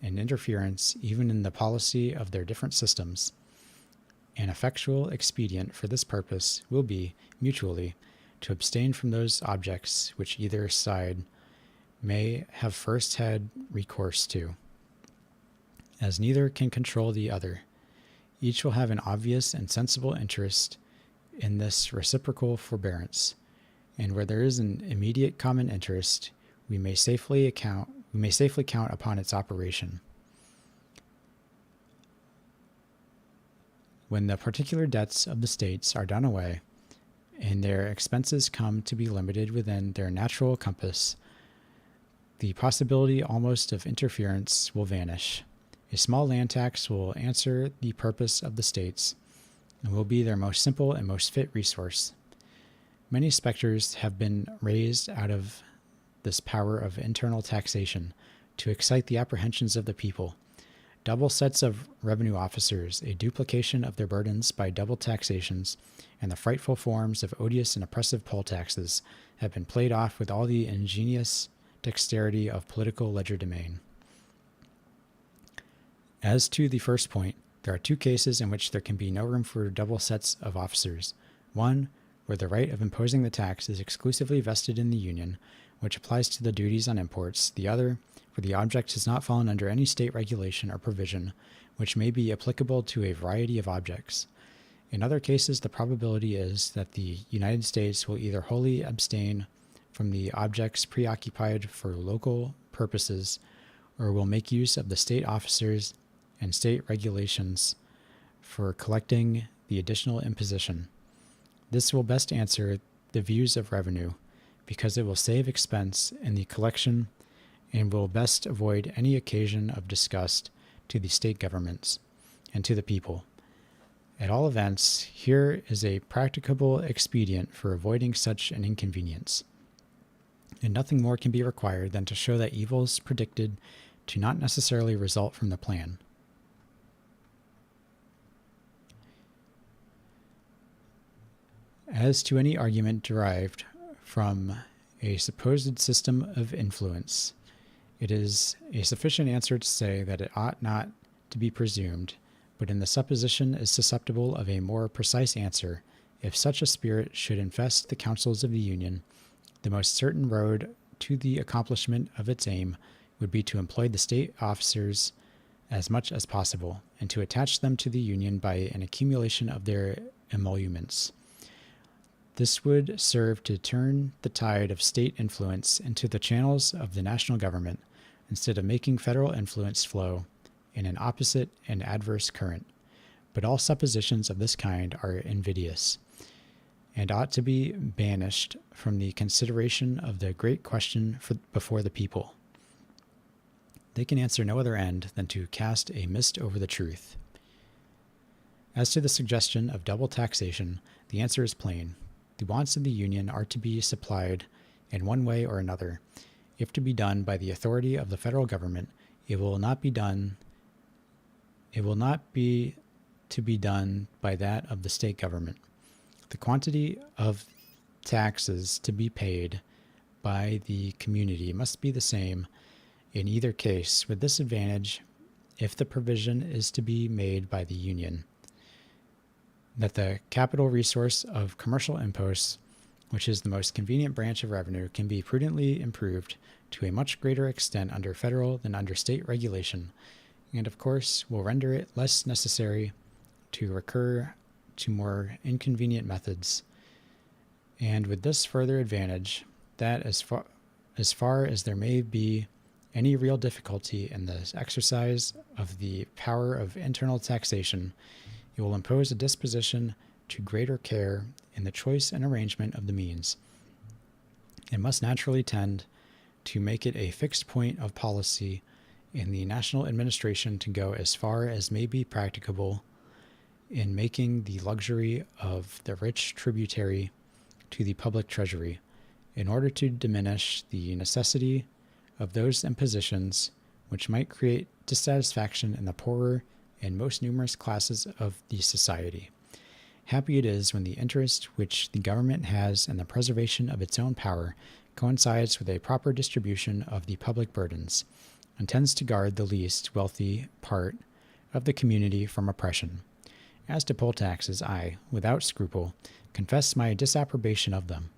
an interference even in the policy of their different systems. An effectual expedient for this purpose will be, mutually, to abstain from those objects which either side may have first had recourse to. As neither can control the other, each will have an obvious and sensible interest in this reciprocal forbearance, and where there is an immediate common interest, we may safely count upon its operation. When the particular debts of the states are done away, and their expenses come to be limited within their natural compass, the possibility almost of interference will vanish. A small land tax will answer the purpose of the states, and will be their most simple and most fit resource. Many specters have been raised out of this power of internal taxation to excite the apprehensions of the people. Double sets of revenue officers, a duplication of their burdens by double taxations, and the frightful forms of odious and oppressive poll taxes have been played off with all the ingenious dexterity of political legerdemain. As to the first point, there are two cases in which there can be no room for double sets of officers. One, where the right of imposing the tax is exclusively vested in the Union, which applies to the duties on imports. The other, where the object has not fallen under any state regulation or provision, which may be applicable to a variety of objects. In other cases, the probability is that the United States will either wholly abstain from the objects preoccupied for local purposes, or will make use of the state officers and state regulations for collecting the additional imposition. This will best answer the views of revenue, because it will save expense in the collection and will best avoid any occasion of disgust to the state governments and to the people. At all events, here is a practicable expedient for avoiding such an inconvenience, and nothing more can be required than to show that evils predicted do not necessarily result from the plan. As to any argument derived from a supposed system of influence, it is a sufficient answer to say that it ought not to be presumed, but in the supposition is susceptible of a more precise answer. If such a spirit should infest the councils of the Union, the most certain road to the accomplishment of its aim would be to employ the state officers as much as possible, and to attach them to the Union by an accumulation of their emoluments. This would serve to turn the tide of state influence into the channels of the national government, instead of making federal influence flow in an opposite and adverse current. But all suppositions of this kind are invidious, and ought to be banished from the consideration of the great question before the people. They can answer no other end than to cast a mist over the truth. As to the suggestion of double taxation, the answer is plain. The wants of the Union are to be supplied in one way or another. If to be done by the authority of the federal government, it will not be to be done by that of the state government. The quantity of taxes to be paid by the community must be the same in either case, with this advantage, if the provision is to be made by the Union, that the capital resource of commercial imposts, which is the most convenient branch of revenue, can be prudently improved to a much greater extent under federal than under state regulation, and of course will render it less necessary to recur to more inconvenient methods. And with this further advantage, that as far as there may be any real difficulty in the exercise of the power of internal taxation, it will impose a disposition to greater care in the choice and arrangement of the means. It must naturally tend to make it a fixed point of policy in the national administration to go as far as may be practicable in making the luxury of the rich tributary to the public treasury, in order to diminish the necessity of those impositions which might create dissatisfaction in the poorer and most numerous classes of the society. Happy it is when the interest which the government has in the preservation of its own power coincides with a proper distribution of the public burdens, and tends to guard the least wealthy part of the community from oppression. As to poll taxes, I, without scruple, confess my disapprobation of them.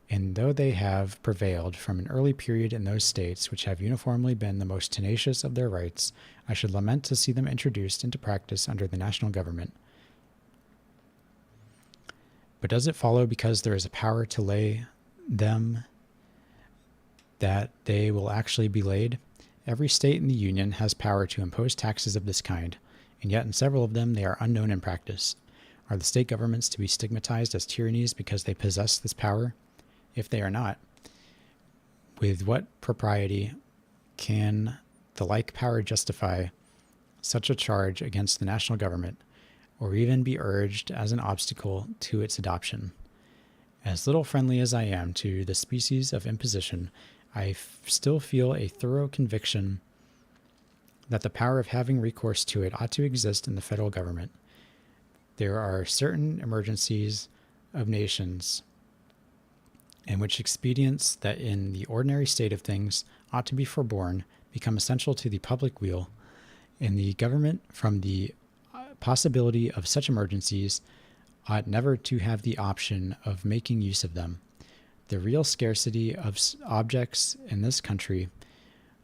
And though they have prevailed from an early period in those states which have uniformly been the most tenacious of their rights, I should lament to see them introduced into practice under the national government. But does it follow because there is a power to lay them that they will actually be laid? Every state in the Union has power to impose taxes of this kind, and yet in several of them they are unknown in practice. Are the state governments to be stigmatized as tyrannies because they possess this power? If they are not, with what propriety can the like power justify such a charge against the national government, or even be urged as an obstacle to its adoption? As little friendly as I am to the species of imposition, I still feel a thorough conviction that the power of having recourse to it ought to exist in the federal government. There are certain emergencies of nations in which expedients that in the ordinary state of things ought to be forborne become essential to the public weal, and the government, from the possibility of such emergencies, ought never to have the option of making use of them. The real scarcity of objects in this country,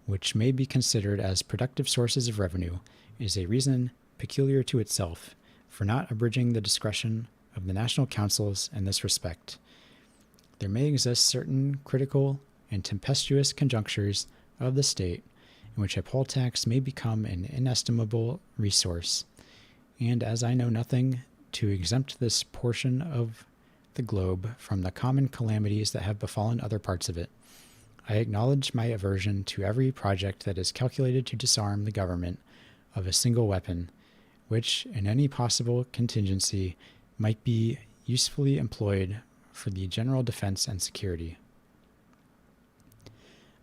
which may be considered as productive sources of revenue, is a reason peculiar to itself for not abridging the discretion of the national councils in this respect. There may exist certain critical and tempestuous conjunctures of the state in which a poll tax may become an inestimable resource, and as I know nothing to exempt this portion of the globe from the common calamities that have befallen other parts of it. I acknowledge my aversion to every project that is calculated to disarm the government of a single weapon, which, in any possible contingency, might be usefully employed for the general defense and security.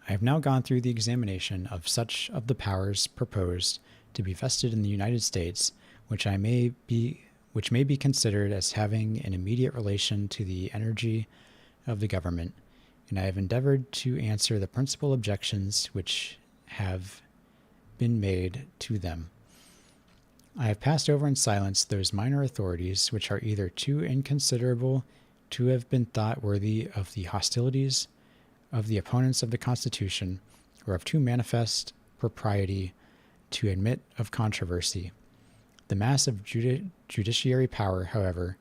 I have now gone through the examination of such of the powers proposed to be vested in the United States, which may be considered as having an immediate relation to the energy of the government, and I have endeavored to answer the principal objections which have been made to them. I have passed over in silence those minor authorities which are either too inconsiderable to have been thought worthy of the hostilities of the opponents of the Constitution, or of too manifest propriety to admit of controversy. The mass of judiciary power, however,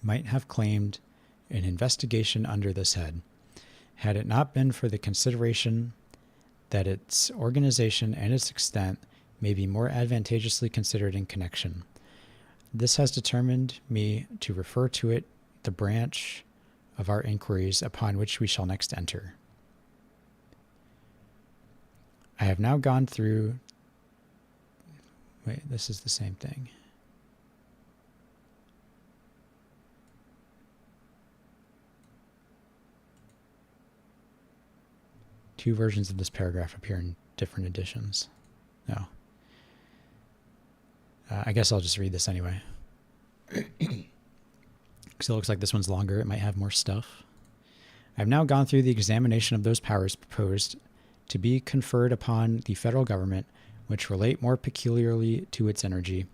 might have claimed an investigation under this head, had it not been for the consideration that its organization and its extent may be more advantageously considered in connection. This has determined me to refer to it the branch of our inquiries upon which we shall next enter. I have now gone through... Wait, this is the same thing. Two versions of this paragraph appear in different editions. No. I guess I'll just read this anyway. Because it looks like this one's longer. It might have more stuff. I have now gone through the examination of those powers proposed to be conferred upon the federal government, which relate more peculiarly to its energy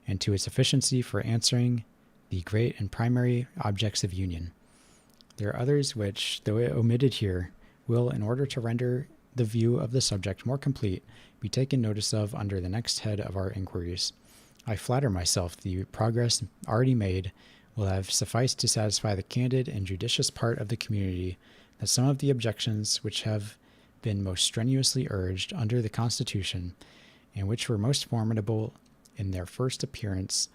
and to its efficiency for answering the great and primary objects of union. There are others which, though omitted here, will, in order to render the view of the subject more complete, be taken notice of under the next head of our inquiries. I flatter myself the progress already made will have sufficed to satisfy the candid and judicious part of the community that some of the objections which have been most strenuously urged under the Constitution, and which were most formidable in their first appearance,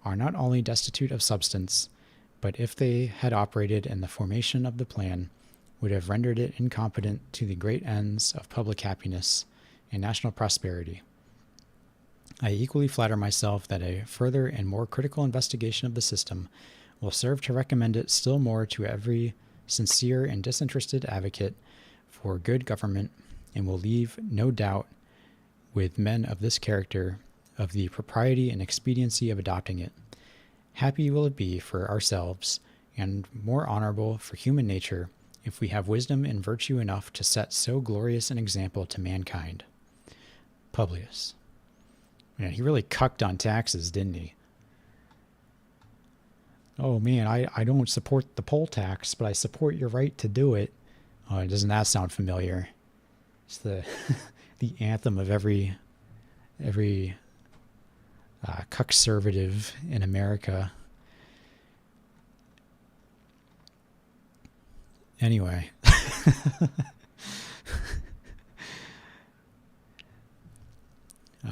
are not only destitute of substance, but if they had operated in the formation of the plan, would have rendered it incompetent to the great ends of public happiness and national prosperity. I equally flatter myself that a further and more critical investigation of the system will serve to recommend it still more to every sincere and disinterested advocate for good government, and will leave no doubt with men of this character of the propriety and expediency of adopting it. Happy will it be for ourselves, and more honorable for human nature, if we have wisdom and virtue enough to set so glorious an example to mankind. Publius. Man, he really cucked on taxes, didn't he? Oh man, I don't support the poll tax, but I support your right to do it. Oh, doesn't that sound familiar? It's the the anthem of every conservative in America. Anyway.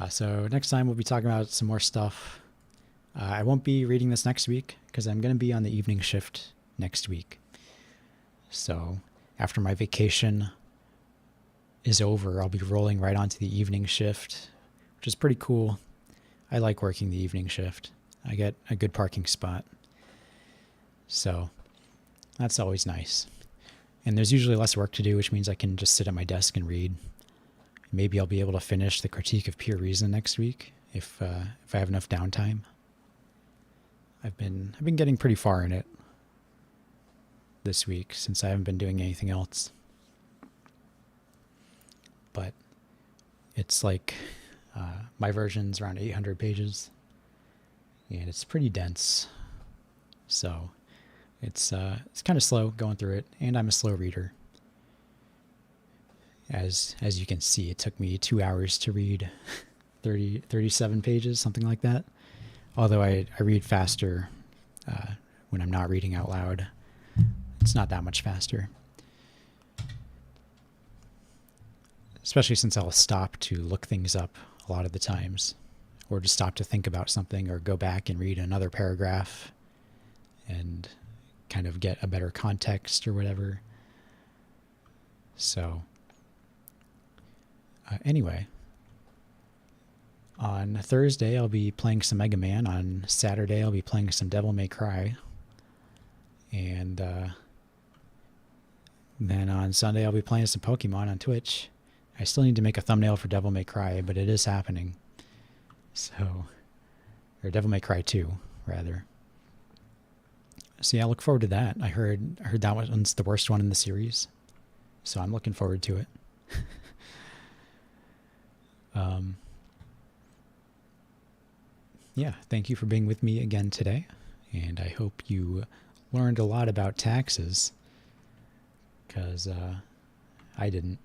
So next time we'll be talking about some more stuff. I won't be reading this next week because I'm going to be on the evening shift next week. So after my vacation is over, I'll be rolling right onto the evening shift, which is pretty cool. I like working the evening shift. I get a good parking spot. So that's always nice. And there's usually less work to do, which means I can just sit at my desk and read. Maybe I'll be able to finish the Critique of Pure Reason next week if I have enough downtime. I've been getting pretty far in it this week since I haven't been doing anything else. But it's like my version's around 800 pages, and it's pretty dense. So it's kind of slow going through it, and I'm a slow reader. As you can see, it took me 2 hours to read 37 pages, something like that. Although I read faster when I'm not reading out loud. It's not that much faster. Especially since I'll stop to look things up a lot of the times, or just stop to think about something, or go back and read another paragraph. And kind of get a better context or whatever. So, anyway, on Thursday I'll be playing some Mega Man. On Saturday I'll be playing some Devil May Cry. And then on Sunday I'll be playing some Pokemon on Twitch. I still need to make a thumbnail for Devil May Cry, but it is happening. So, or Devil May Cry 2, rather. So yeah, I look forward to that. I heard that one's the worst one in the series, so I'm looking forward to it. Yeah, thank you for being with me again today, and I hope you learned a lot about taxes, because I didn't.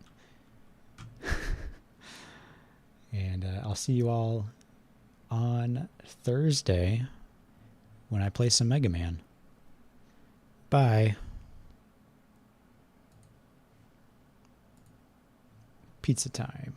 And I'll see you all on Thursday when I play some Mega Man. Bye. Pizza time.